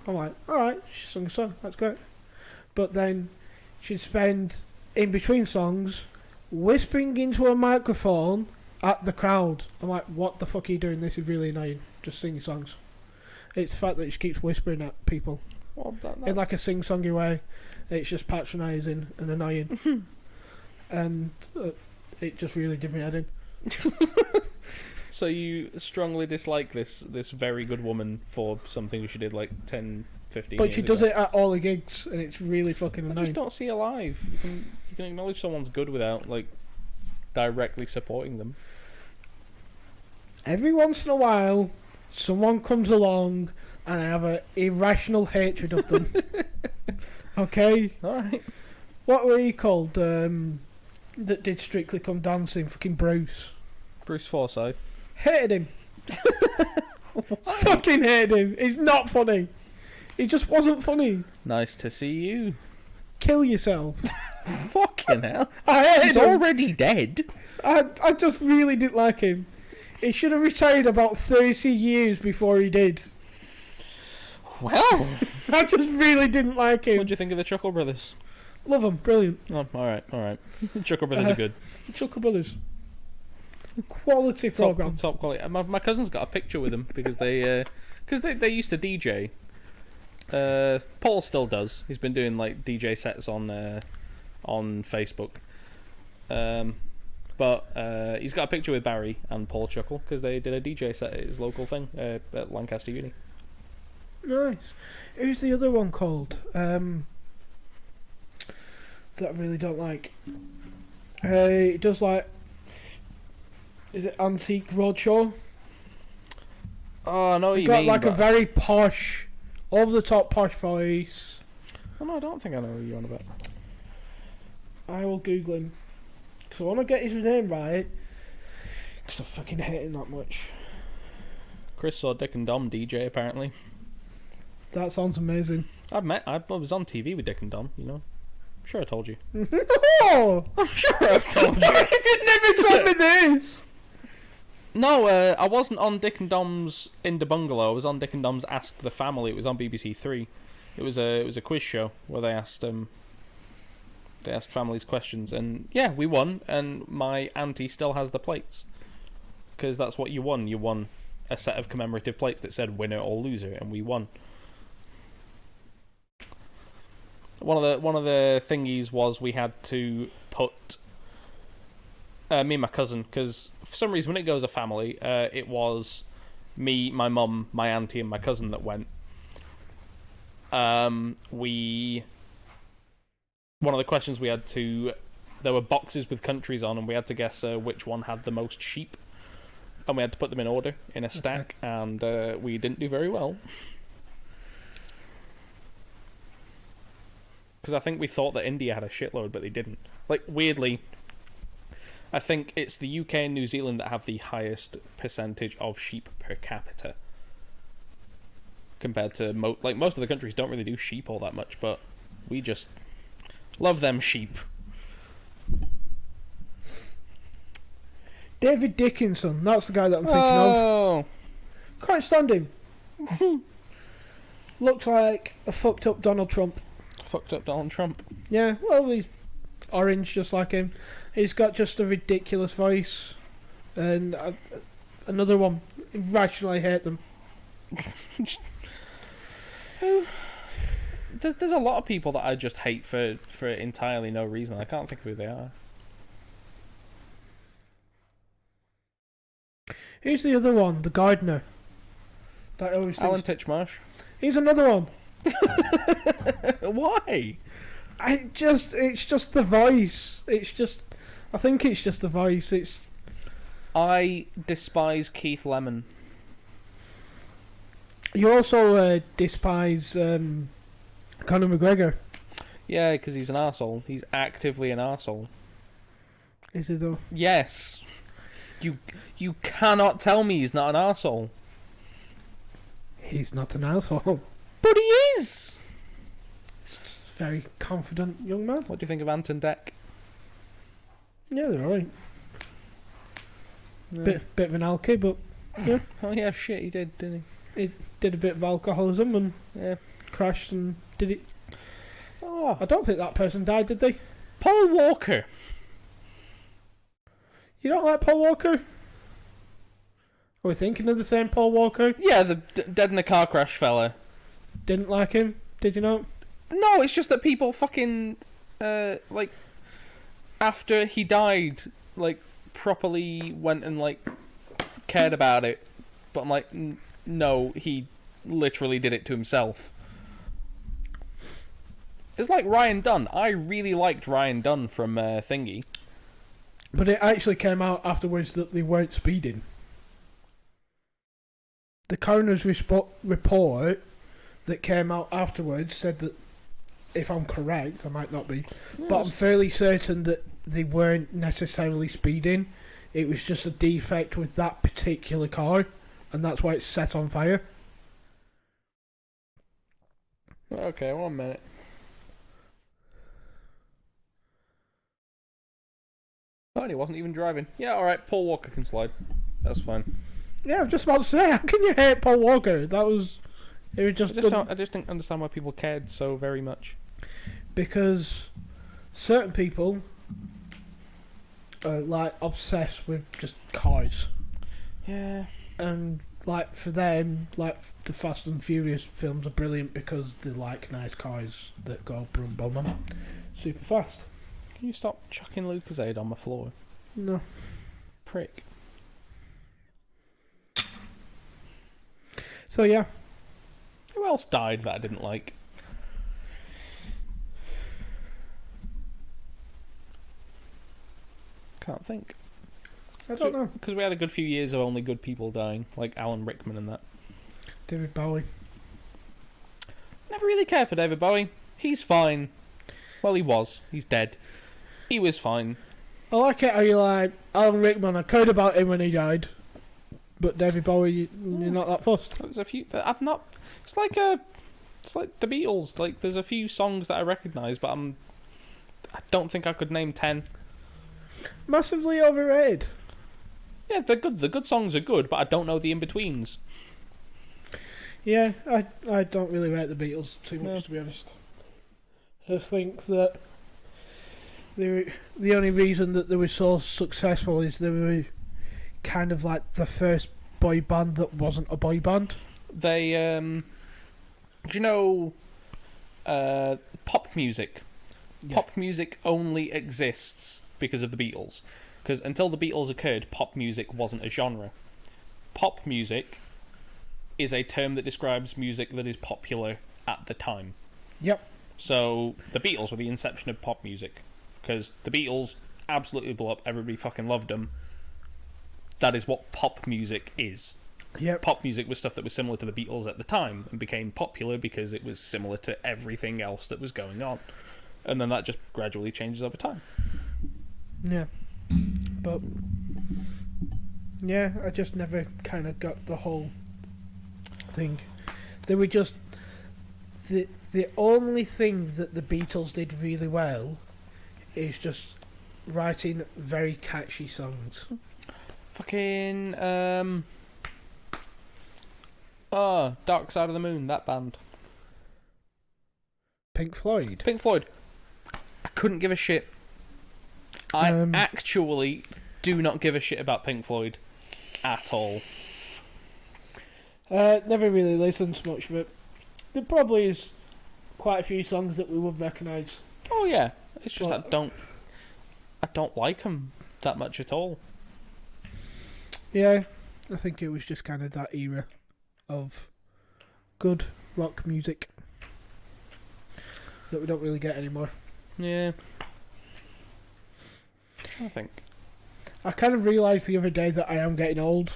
I'm like, alright, she sung a song, that's great. But then she'd spend, in between songs, whispering into a microphone at the crowd. I'm like, what the fuck are you doing? This is really annoying. Just singing songs. It's the fact that she keeps whispering at people. Well, in like a sing-songy way. It's just patronising and annoying. And it just really did me head in. So you strongly dislike this very good woman for something she did like 10, 15 but years she does ago. it at all the gigs, and it's really fucking I annoying. just don't see her live. You can acknowledge someone's good without like directly supporting them. Every once in a while, someone comes along, and I have an irrational hatred of them. Okay? Alright. What were you called? That did Strictly Come Dancing? Fucking Bruce. Bruce Forsyth. Hated him. Fucking hated him. He's not funny. He just wasn't funny. Nice to see you. Kill yourself. Fucking hell. I hated He's him. already dead. I just really didn't like him. He should have retired about 30 years before he did. Well, I just really didn't like him. what do you think of the Chuckle Brothers? Love them, brilliant. Oh, all right. Chuckle Brothers are good. Chuckle Brothers. Quality program. Top quality. My cousin's got a picture with them because they used to DJ. Paul still does. He's been doing like DJ sets on Facebook. But he's got a picture with Barry and Paul Chuckle because they did a DJ set at his local thing at Lancaster Uni. Nice. Who's the other one called? That I really don't like. It does like. Is it Antique Roadshow? Oh, I know what you got mean. Like a very posh, over the top posh voice. Oh no, I don't think I know who you're on about. I will Google him. Because I want to get his name right. Because I fucking hate him that much. Chris saw Dick and Dom DJ apparently. That sounds amazing. I was on TV with Dick and Dom, you know. I'm sure I told you. Oh! I'm sure I've told you. You've never told me this! No, I wasn't on Dick and Dom's In the Bungalow. I was on Dick and Dom's Ask the Family. It was on BBC Three. It was a quiz show where they asked families questions, and yeah, we won. And my auntie still has the plates because that's what you won. You won a set of commemorative plates that said winner or loser, and we won. One of the thingies was we had to put me and my cousin, because for some reason when it goes a family, it was me, my mum, my auntie, and my cousin that went. One of the questions we had to, there were boxes with countries on, and we had to guess which one had the most sheep, and we had to put them in order in a stack, and we didn't do very well. Because I think we thought that India had a shitload, but they didn't. Like, weirdly, I think it's the UK and New Zealand that have the highest percentage of sheep per capita. Compared to, most of the countries don't really do sheep all that much, but we just love them sheep. David Dickinson, that's the guy that I'm thinking of. Can't stand him. Looks like a fucked up Donald Trump. Fucked up Donald Trump. Yeah, well, he's orange just like him. He's got just a ridiculous voice. And another one. Irrationally hate them. There's a lot of people that I just hate for entirely no reason. I can't think of who they are. Who's the other one? The gardener. That always Alan Titchmarsh. He's another one. Why? It's just the voice. I think it's just the voice. I despise Keith Lemon. You also despise Conor McGregor. Yeah, because he's an arsehole. He's actively an arsehole. Is he though? Yes. You cannot tell me he's not an arsehole. He's not an asshole. But he is! Very confident young man. What do you think of Anton Deck? Yeah, they're alright. Yeah. Bit of an alky, but yeah. Oh yeah, shit, he did, didn't he? He did a bit of alcoholism and crashed and did it. Oh, I don't think that person died, did they? Paul Walker. You don't like Paul Walker? Are we thinking of the same Paul Walker? Yeah, the dead in a car crash fella. Didn't like him? Did you not? No, it's just that people fucking after he died, properly went and cared about it. But I'm like, no, he literally did it to himself. It's like Ryan Dunn. I really liked Ryan Dunn from Thingy. But it actually came out afterwards that they weren't speeding. The coroner's report that came out afterwards said that, if I'm correct, I might not be, yes, but I'm fairly certain that they weren't necessarily speeding. It was just a defect with that particular car, and that's why it's set on fire. Okay, 1 minute. Oh, and he wasn't even driving. Yeah, alright, Paul Walker can slide. That's fine. Yeah, I was just about to say, how can you hate Paul Walker? That was It was just I just didn't understand why people cared so very much. Because certain people are like obsessed with just cars. Yeah. And like for them, like the Fast and Furious films are brilliant because they like nice cars that go brum bum and super fast. Can you stop chucking Lucozade on my floor? No. Prick. So yeah. Who else died that I didn't like? Can't think. I don't know. Because we had a good few years of only good people dying, like Alan Rickman and that. David Bowie. Never really cared for David Bowie. He's fine. Well, he was. He's dead. He was fine. I like it how you like Alan Rickman. I cared about him when he died, but David Bowie, you're not that fussed. There's a few. I'm not. It's like the Beatles. Like there's a few songs that I recognise, but I don't think I could name 10. Massively overrated. Yeah, they're good. The good songs are good, but I don't know the in-betweens. Yeah, I don't really rate the Beatles too much, to be honest. I think that the only reason that they were so successful is they were kind of like the first boy band that wasn't a boy band. They, do you know, pop music? Yeah. Pop music only exists because of the Beatles. Because until the Beatles occurred, pop music wasn't a genre. Pop music is a term that describes music that is popular at the time. Yep. So the Beatles were the inception of pop music. Because the Beatles absolutely blew up, everybody fucking loved them. That is what pop music is. Yep. Pop music was stuff that was similar to the Beatles at the time and became popular because it was similar to everything else that was going on. And then that just gradually changes over time. Yeah. But yeah, I just never kind of got the whole thing. They were just the only thing that the Beatles did really well is just writing very catchy songs. Fucking Dark Side of the Moon, that band. Pink Floyd. Pink Floyd. I couldn't give a shit. I actually do not give a shit about Pink Floyd at all. Never really listened to much of it. There probably is quite a few songs that we would recognise. Oh yeah, it's just I don't like them that much at all. Yeah, I think it was just kind of that era of good rock music that we don't really get anymore. Yeah. I think. I kind of realised the other day that I am getting old.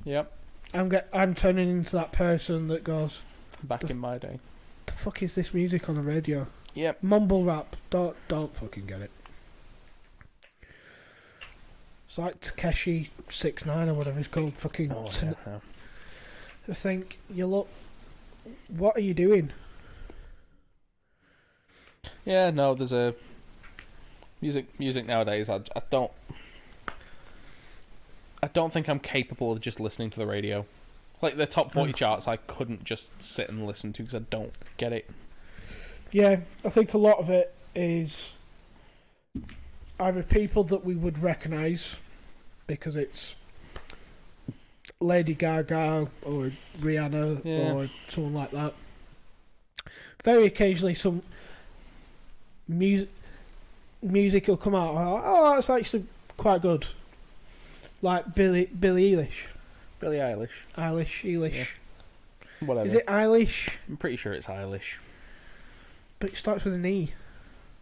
Yep. I'm turning into that person that goes, Back in my day. the fuck is this music on the radio? Yep. Mumble rap. Don't fucking get it. It's like Takeshi 69 or whatever it's called. Fucking. Oh, yeah, yeah. I think you look. What are you doing? Yeah, no, there's a music nowadays. I don't think I'm capable of just listening to the radio. Like the top 40 charts, I couldn't just sit and listen to because I don't get it. Yeah, I think a lot of it is either people that we would recognise because it's Lady Gaga or Rihanna or someone like that. Very occasionally some music will come out. Oh, that's actually quite good. Like Billie Eilish. Billie Eilish. Eilish. Yeah. Whatever. Is it Eilish? I'm pretty sure it's Eilish. But it starts with an E.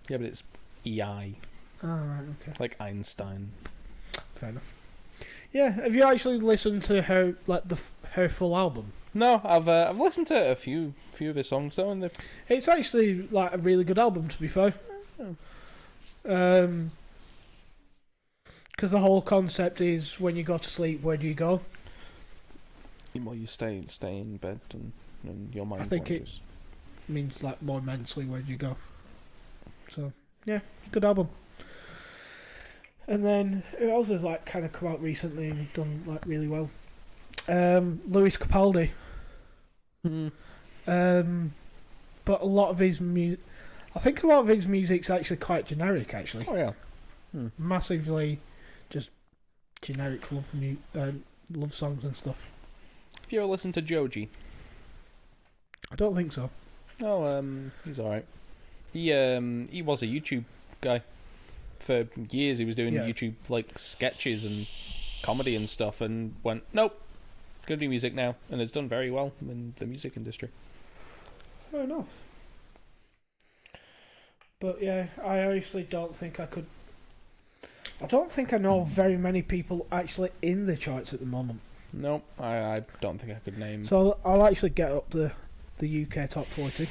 Yeah, but it's EI. Oh, right, okay. Like Einstein. Fair enough. Yeah, have you actually listened to her her full album? No, I've listened to a few of his songs though, and it's actually like a really good album, to be fair. Oh. Because the whole concept is when you go to sleep, where do you go? Well, you stay in bed and your mind. I think wanders. it means like more mentally, where do you go? So yeah, good album. And then who else has like kind of come out recently and done like really well? Louis Capaldi. But a lot of his I think a lot of his music's actually quite generic. Actually, Oh yeah. massively, just generic love songs and stuff. Have you ever listened to Joji? I don't think so. Oh, he's alright. He was a YouTube guy. For years he was doing YouTube like sketches and comedy and stuff, and went, nope, gonna do music now, and has done very well in the music industry. Fair enough. But yeah, I honestly don't think I could. I don't think I know very many people actually in the charts at the moment. Nope, I don't think I could name. So I'll actually get up the UK top 40.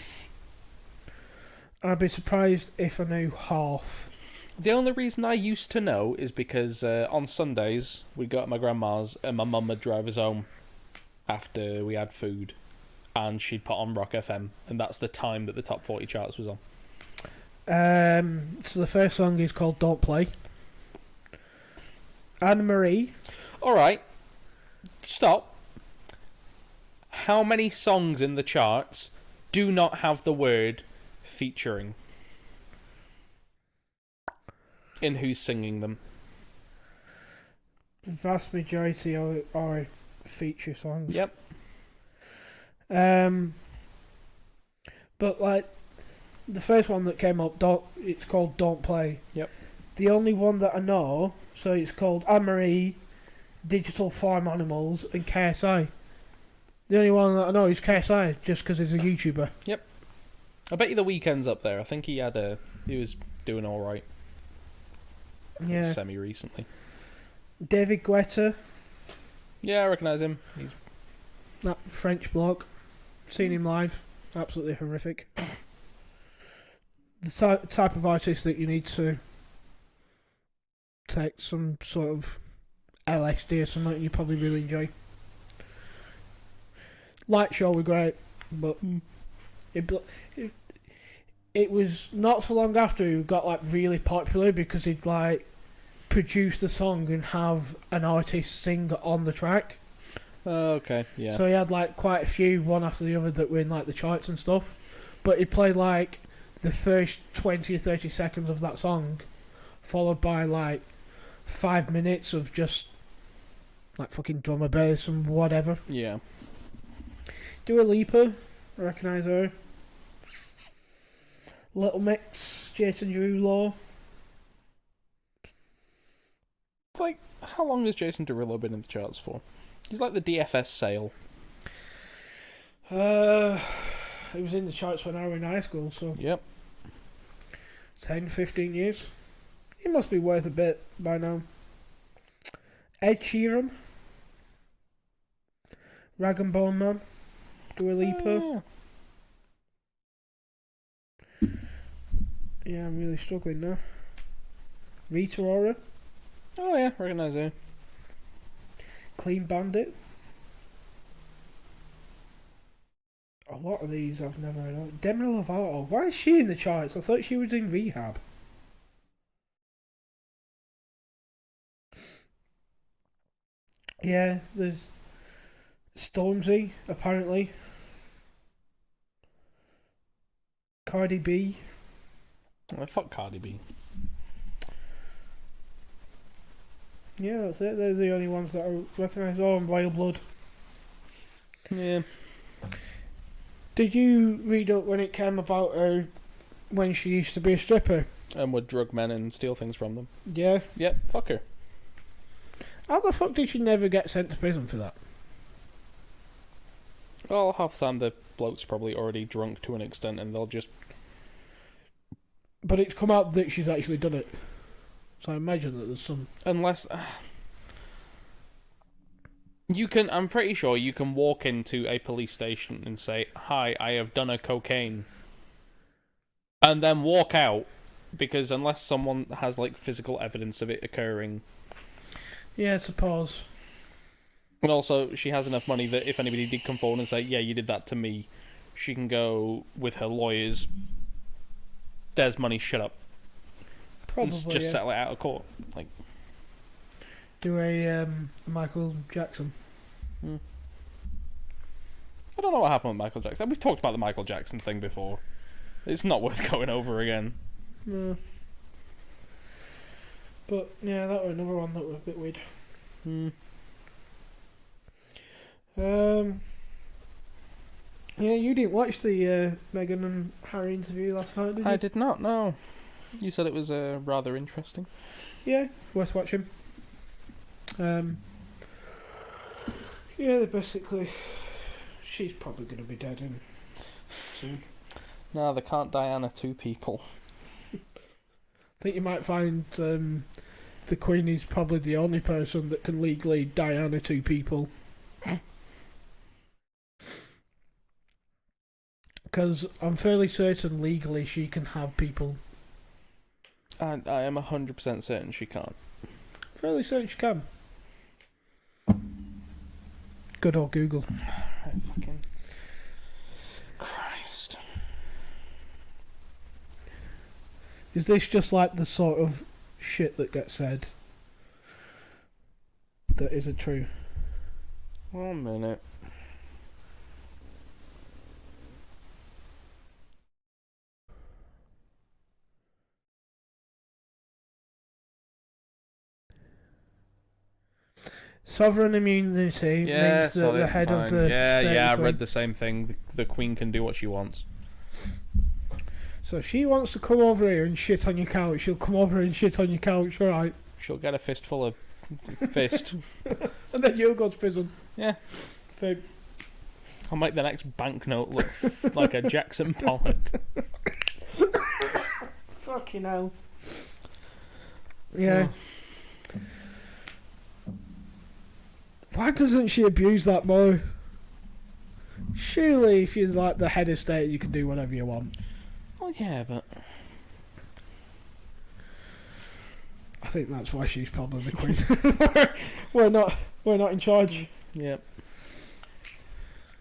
I'd be surprised if I knew half. The only reason I used to know is because on Sundays we'd go to my grandma's and my mum would drive us home after we had food, and she'd put on Rock FM, and that's the time that the top 40 charts was on. So the first song is called Don't Play. Anne Marie. Alright, stop. How many songs in the charts do not have the word featuring in who's singing them? The vast majority are feature songs. Yep. But like the first one that came up, it's called Don't Play. Yep. The only one that I know, so it's called Anne-Marie, Digital Farm Animals, and KSI. The only one that I know is KSI, just because he's a YouTuber. Yep. I bet you The Weeknd's up there. I think he was doing all right. Yeah. Semi recently. David Guetta. Yeah, I recognise him. He's That French bloke. Seen him live. Absolutely horrific. The type of artist that you need to take some sort of LSD or something you probably really enjoy. Light Show were great, but it was not so long after he got like really popular because he'd like produce the song and have an artist sing on the track. okay, yeah. So he had like quite a few, one after the other, that were in like the charts and stuff. But he played like the first 20 or 30 seconds of that song, followed by like 5 minutes of just like fucking drummer bass and whatever. Yeah. Dua Lipa, I recognise her. Little Mix, Jason Derulo. Like, how long has Jason Derulo been in the charts for? He's like the DFS sale. He was in the charts when I was in high school, so Yep. 10, 15 years. He must be worth a bit by now. Ed Sheeran. Rag and Bone Man. Dua Lipa. Yeah, I'm really struggling now. Rita Ora. Oh yeah, recognise her. Clean Bandit. A lot of these I've never heard of. Demi Lovato. Why is she in the charts? I thought she was in rehab. Yeah, there's Stormzy, apparently. Cardi B. Oh, fuck Cardi B. Yeah, that's it. They're the only ones that I recognise. Oh, and Royal Blood. Yeah. Did you read up when it came about her when she used to be a stripper? And would drug men and steal things from them. Yeah. Yep, fuck her. How the fuck did she never get sent to prison for that? Well, half the time the bloke's probably already drunk to an extent and they'll just... But it's come out that she's actually done it. So I imagine that there's some... Unless... you can... I'm pretty sure you can walk into a police station and say, "Hi, I have done a cocaine." And then walk out, because unless someone has, like, physical evidence of it occurring... Yeah, I suppose. And also, she has enough money that if anybody did come forward and say, "Yeah, you did that to me," she can go with her lawyers, "There's money, shut up." Probably, and just settle it out of court. Like, do a Michael Jackson. I don't know what happened with Michael Jackson. We've talked about the Michael Jackson thing before. It's not worth going over again. No. But yeah, that was another one that was a bit weird. Yeah, you didn't watch the Meghan and Harry interview last night, did you? I did not, no. You said it was rather interesting. Yeah, worth watching. Yeah, basically, she's probably going to be dead in soon. No, they can't Diana two people. I think you might find the Queen is probably the only person that can legally Diana two people. Because I'm fairly certain legally she can have people. And I am 100% certain she can't. Fairly certain she can. Good old Google. Right, fucking Christ. Is this just like the sort of shit that gets said that isn't true? 1 minute. Sovereign immunity means that the head of the state I read the same thing. The Queen can do what she wants. So if she wants to come over here and shit on your couch, she'll come over and shit on your couch, alright? She'll get a fistful of fist. And then you'll go to prison. Yeah. So, I'll make the next banknote look like a Jackson Pollock. fucking hell. Yeah. Why doesn't she abuse that more? Surely if you're like the head of state you can do whatever you want. Well, yeah, but I think that's why she's probably the Queen. we're not in charge. Yep.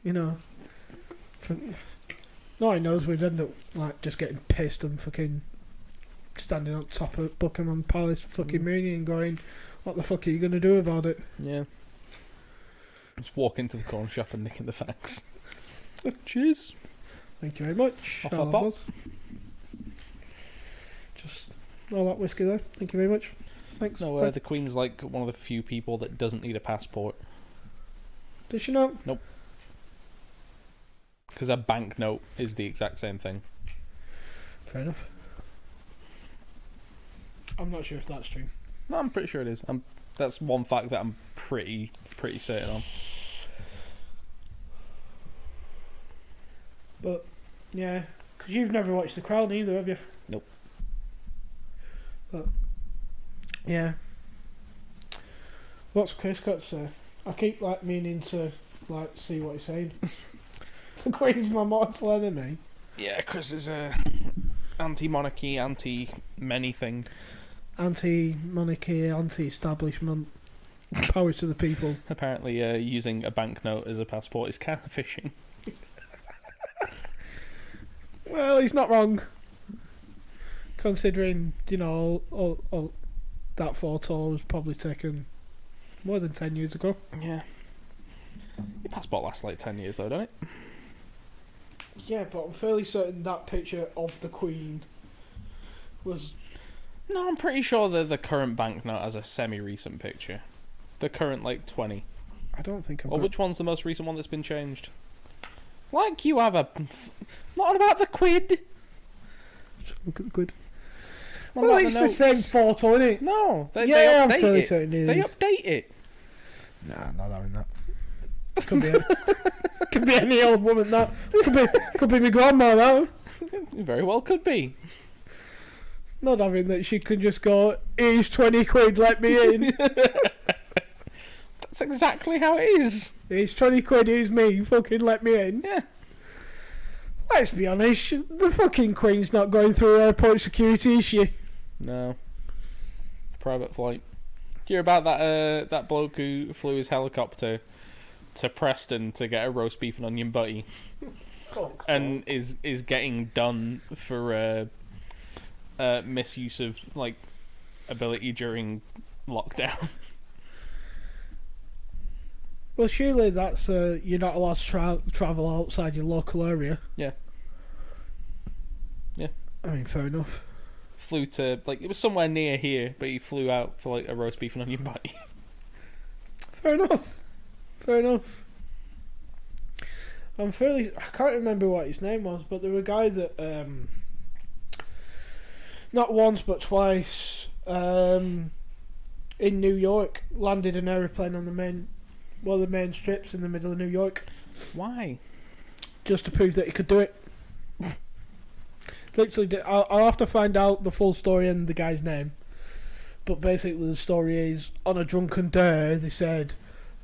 You know. No one knows we'd end up like just getting pissed and fucking standing on top of Buckingham Palace fucking Mooney and going, what the fuck are you gonna do about it? Yeah. Just walk into the corner shop and nicking the facts. Cheers. Thank you very much. Off I pop. Just all that whiskey there. Thank you very much. Thanks. No, the Queen's like one of the few people that doesn't need a passport. Does she not? Nope. Because a banknote is the exact same thing. Fair enough. I'm not sure if that's true. No, I'm pretty sure it is. That's one fact that I'm pretty certain on. But yeah, because you've never watched The Crown either, have you? Nope. But yeah, what's Chris got to say? I keep like meaning to like see what he's saying. The Queen's my mortal enemy. Yeah, Chris is a anti-monarchy, anti-many thing. Anti-monarchy, anti-establishment. Power to the people. Apparently, using a banknote as a passport is catfishing. Well, he's not wrong. Considering, you know, all that photo was probably taken more than 10 years ago. Yeah. Your passport lasts like 10 years though, don't it? Yeah, but I'm fairly certain that picture of the Queen was... No, I'm pretty sure the current banknote has a semi-recent picture. The current, like, 20. I don't think I've Or got... which one's the most recent one that's been changed? Like you have a... Not about the quid! Look at the quid. What Well, about it's the the notes? same photo, isn't it? No, they Yeah, I'm update fairly it. certain it They is. update it. Nah, not having that. Could be could be any old woman, that. Could be my grandma, that. It very well could be. Not having that she could just go, here's 20 quid, let me in. That's exactly how it is. Here's 20 quid, here's me, fucking let me in. Yeah. Let's be honest, the fucking Queen's not going through airport security, is she? No. Private flight. Do you hear about that bloke who flew his helicopter to Preston to get a roast beef and onion butty, and is getting done for misuse of like ability during lockdown? Well, surely that's you're not allowed to travel outside your local area. Yeah. Yeah. I mean, fair enough. Flew to, like, it was somewhere near here, but he flew out for, like, a roast beef and onion patty. Fair enough. Fair enough. I can't remember what his name was, but there was a guy that, not once but twice, in New York, landed an aeroplane on one of the main strips in the middle of New York. Why? Just to prove that he could do it. Literally, I'll have to find out the full story and the guy's name. But basically the story is, on a drunken day, they said,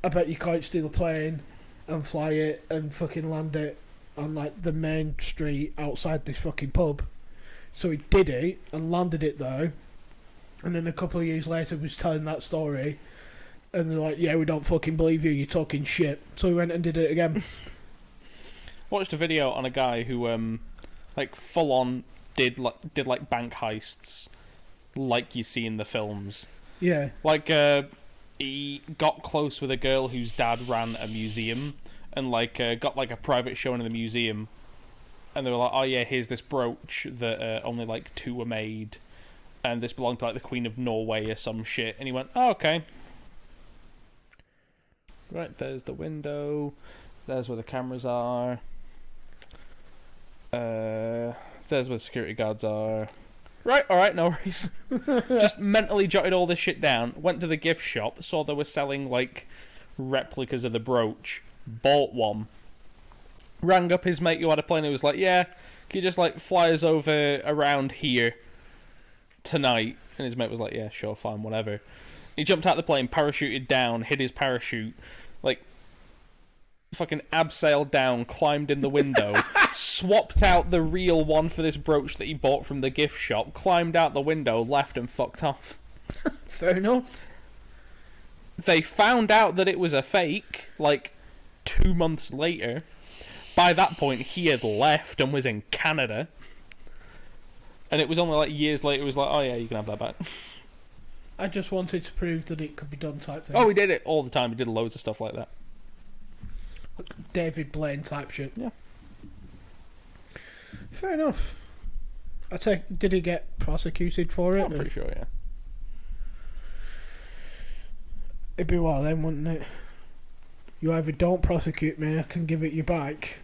I bet you can't steal a plane and fly it and fucking land it on, like, the main street outside this fucking pub. So he did it and landed it there. And then a couple of years later was telling that story. And they're like, yeah, we don't fucking believe you, you're talking shit. So he went and did it again. Watched a video on a guy who, like, full on did like bank heists, like you see in the films. Yeah. Like, he got close with a girl whose dad ran a museum, and like got like a private showing in the museum, and they were like, oh yeah, here's this brooch that only like 2 were made, and this belonged to like the Queen of Norway or some shit. And he went, oh, okay. Right, there's the window. There's where the cameras are. There's where the security guards are. Right, alright, no worries. Just mentally jotted all this shit down. Went to the gift shop, saw they were selling, like, replicas of the brooch. Bought one. Rang up his mate who had a plane, who was like, yeah, can you just, like, fly us over around here tonight? And his mate was like, yeah, sure, fine, whatever. He jumped out of the plane, parachuted down, hid his parachute, like, fucking abseiled down, climbed in the window, swapped out the real one for this brooch that he bought from the gift shop, climbed out the window, left and fucked off. Fair enough. They found out that it was a fake, like, 2 months later. By that point, he had left and was in Canada. And it was only, like, years later, it was like, oh yeah, you can have that back. I just wanted to prove that it could be done type thing. Oh, he did it all the time. He did loads of stuff like that. David Blaine type shit. Yeah. Fair enough. Did he get prosecuted for it? I'm pretty sure, yeah. It'd be one of them, wouldn't it? You either don't prosecute me, I can give it you back,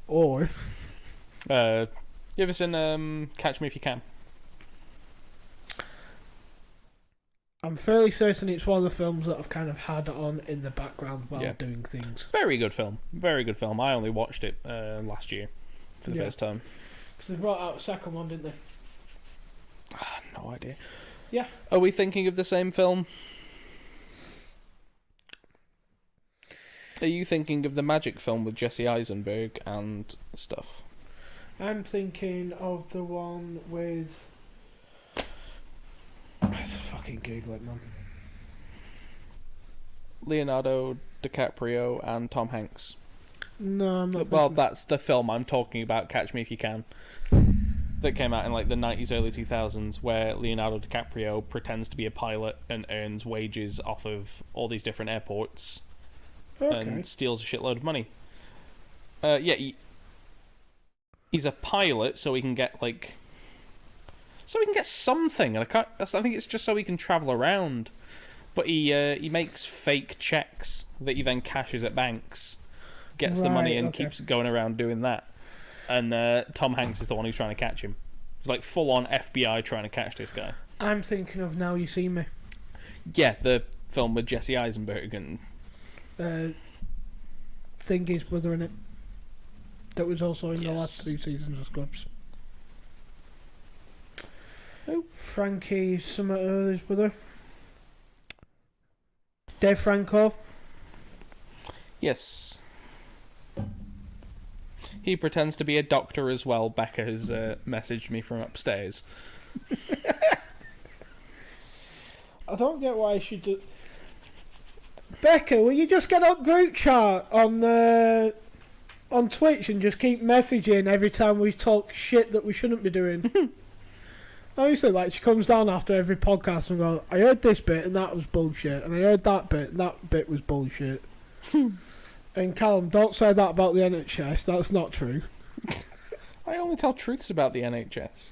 or... You ever seen Catch Me If You Can? I'm fairly certain it's one of the films that I've kind of had on in the background while doing things. Very good film. Very good film. I only watched it last year for the first time. Because they brought out a second one, didn't they? No idea. Yeah. Are we thinking of the same film? Are you thinking of the magic film with Jesse Eisenberg and stuff? I'm thinking of the one with... Just fucking Google it, man. Leonardo DiCaprio and Tom Hanks. No, I'm not. Well, that's the film I'm talking about, Catch Me If You Can. That came out in like the 90s, early 2000s, where Leonardo DiCaprio pretends to be a pilot and earns wages off of all these different airports. Okay. And steals a shitload of money. He's a pilot, so he can get like... So he can get something, and I think it's just so he can travel around. But he makes fake checks that he then cashes at banks, gets the money, and keeps going around doing that. And Tom Hanks is the one who's trying to catch him. It's like full on FBI trying to catch this guy. I'm thinking of Now You See Me. Yeah, the film with Jesse Eisenberg and Thingy's brother in it. That was also in the last 2 seasons of Scrubs. Who? Frankie Summer's brother. Dave Franco. Yes. He pretends to be a doctor as well. Becca has messaged me from upstairs. I don't get why she do. Becca, will you just get up group chat on Twitch and just keep messaging every time we talk shit that we shouldn't be doing? Honestly, like, she comes down after every podcast and goes, I heard this bit and that was bullshit, and I heard that bit and that bit was bullshit. And Callum, don't say that about the NHS. That's not true. I only tell truths about the NHS.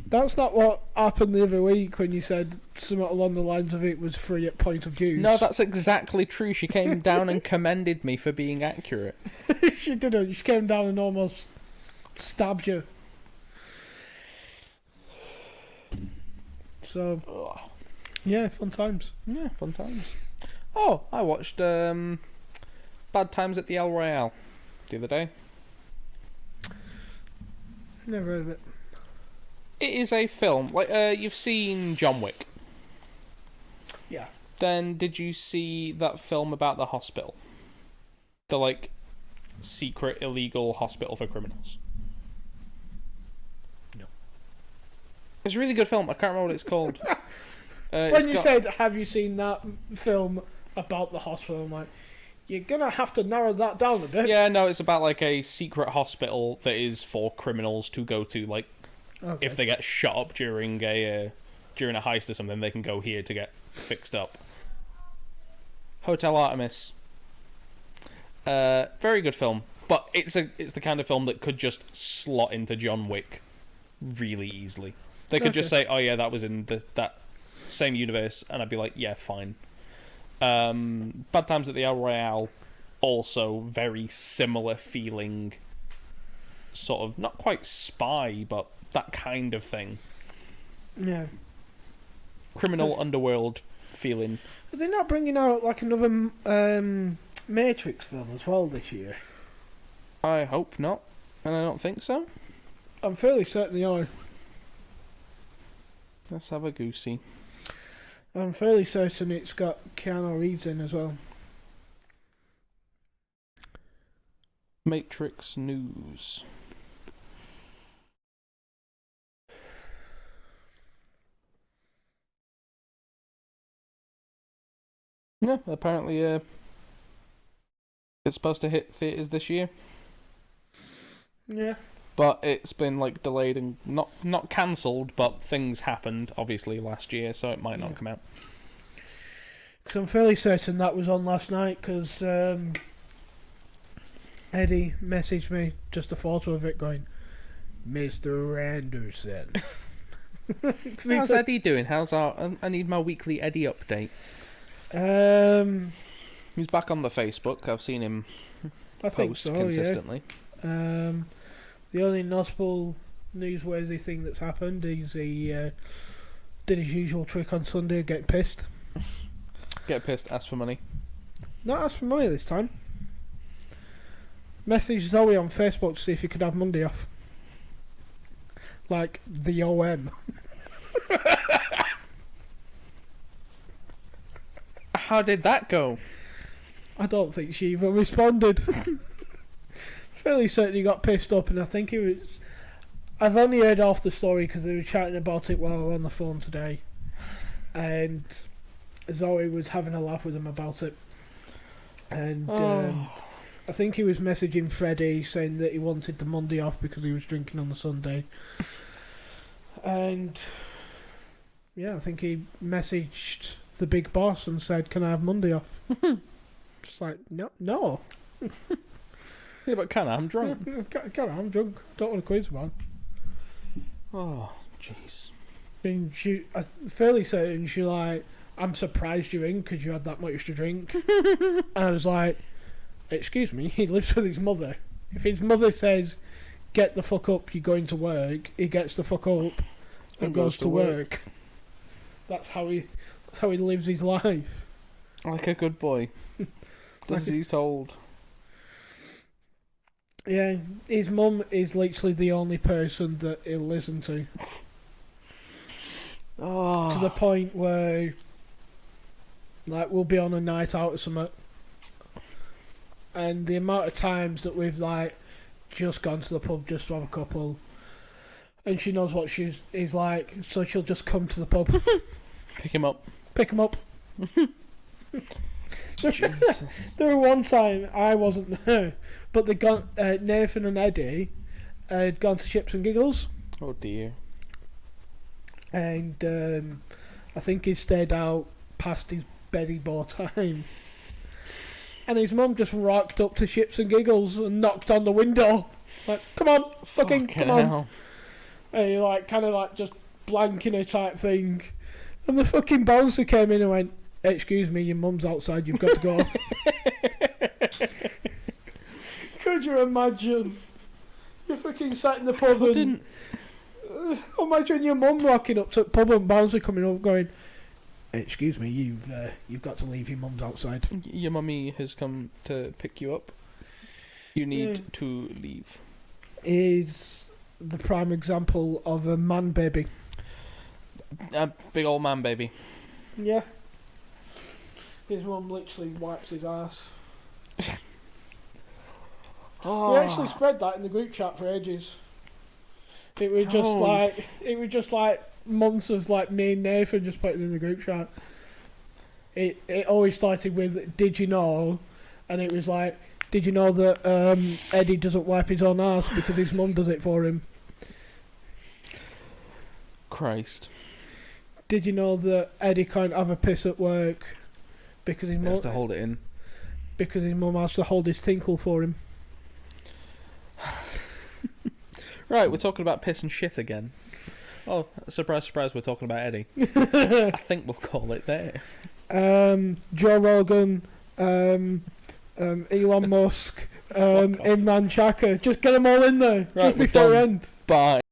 That's not what happened the other week when you said something along the lines of it was free at point of use. No, that's exactly true. She came down and commended me for being accurate. She didn't. She came down and almost stabbed you. So, yeah, fun times. Yeah, fun times. Oh, I watched Bad Times at the El Royale the other day. Never heard of it. It is a film. Like, you've seen John Wick. Yeah. Then did you see that film about the hospital? The, like, secret illegal hospital for criminals? No. It's a really good film. I can't remember what it's called. When you said, have you seen that film about the hospital, I'm like, you're going to have to narrow that down a bit. Yeah, no, it's about, like, a secret hospital that is for criminals to go to, like, okay. If they get shot up during a heist or something, they can go here to get fixed up. Hotel Artemis. Very good film, but it's the kind of film that could just slot into John Wick really easily. They could just say, "Oh yeah, that was in that same universe," and I'd be like, "Yeah, fine." Bad Times at the El Royale, also very similar feeling. Sort of not quite spy, but that kind of thing. Yeah. Criminal underworld feeling. Are they not bringing out like another Matrix film as well this year? I hope not, and I don't think so. I'm fairly certain they are. Let's have a goosey. I'm fairly certain it's got Keanu Reeves in as well. Matrix news. Yeah, apparently it's supposed to hit theatres this year. Yeah. But it's been like delayed and not cancelled, but things happened obviously last year, so it might not come out. Because I'm fairly certain that was on last night, because Eddie messaged me just a photo of it going, Mr. Anderson. How's Eddie doing? I need my weekly Eddie update. He's back on the Facebook. I've seen him post consistently. Yeah. The only notable newsworthy thing that's happened is he did his usual trick on Sunday, get pissed. Get pissed, ask for money. Not ask for money this time. Message Zoe on Facebook to see if he could have Monday off. Like the OM. How did that go? I don't think she even responded. Fairly certain he got pissed up, and I think he was. I've only heard half the story because they were chatting about it while we were on the phone today, and Zoe was having a laugh with him about it. And I think he was messaging Freddie saying that he wanted the Monday off because he was drinking on the Sunday. And yeah, I think he messaged the big boss and said, "Can I have Monday off?" Just like, no. Yeah, but can I? I'm drunk. Can I? I'm drunk. Don't want to quiz, man. Oh, jeez. And I'm fairly certain she like, I'm surprised you're in because you had that much to drink. And I was like, excuse me, he lives with his mother. If his mother says, get the fuck up, you're going to work, he gets the fuck up and goes to work. That's how he lives his life. Like a good boy. Does as he's told. Yeah, his mum is literally the only person that he'll listen to. Oh. To the point where, like, we'll be on a night out or something, and the amount of times that we've, like, just gone to the pub just to have a couple, and she knows what he's like, so she'll just come to the pub. Pick him up. Jesus. There was one time I wasn't there, but they gone. Nathan and Eddie had gone to Chips and Giggles. Oh dear. And I think he stayed out past his Betty bore time. And his mum just rocked up to shits and giggles and knocked on the window. Like, come on, fucking come on. And he like, kind of like just blanking her type thing. And the fucking bouncer came in and went, excuse me, your mum's outside, you've got to go. Could you imagine? You're fucking sat in the pub and... imagine your mum rocking up to the pub and bouncer coming up going, excuse me, you've got to leave, your mum's outside. Your mummy has come to pick you up. You need to leave. Is the prime example of a man baby. A big old man baby. Yeah. His mum literally wipes his ass. We actually spread that in the group chat for ages. It was just like months of like me and Nathan just putting it in the group chat. It always started with "Did you know?" and it was like, "Did you know that Eddie doesn't wipe his own ass because his mum does it for him?" Christ. Did you know that Eddie can't have a piss at work because his mum has to hold it in? Because his mum has to hold his tinkle for him. Right, we're talking about piss and shit again. Oh, surprise, surprise, we're talking about Eddie. I think we'll call it there. Joe Rogan, Elon Musk, Imran Chaka. Just get them all in there. Right, just before we end. Bye.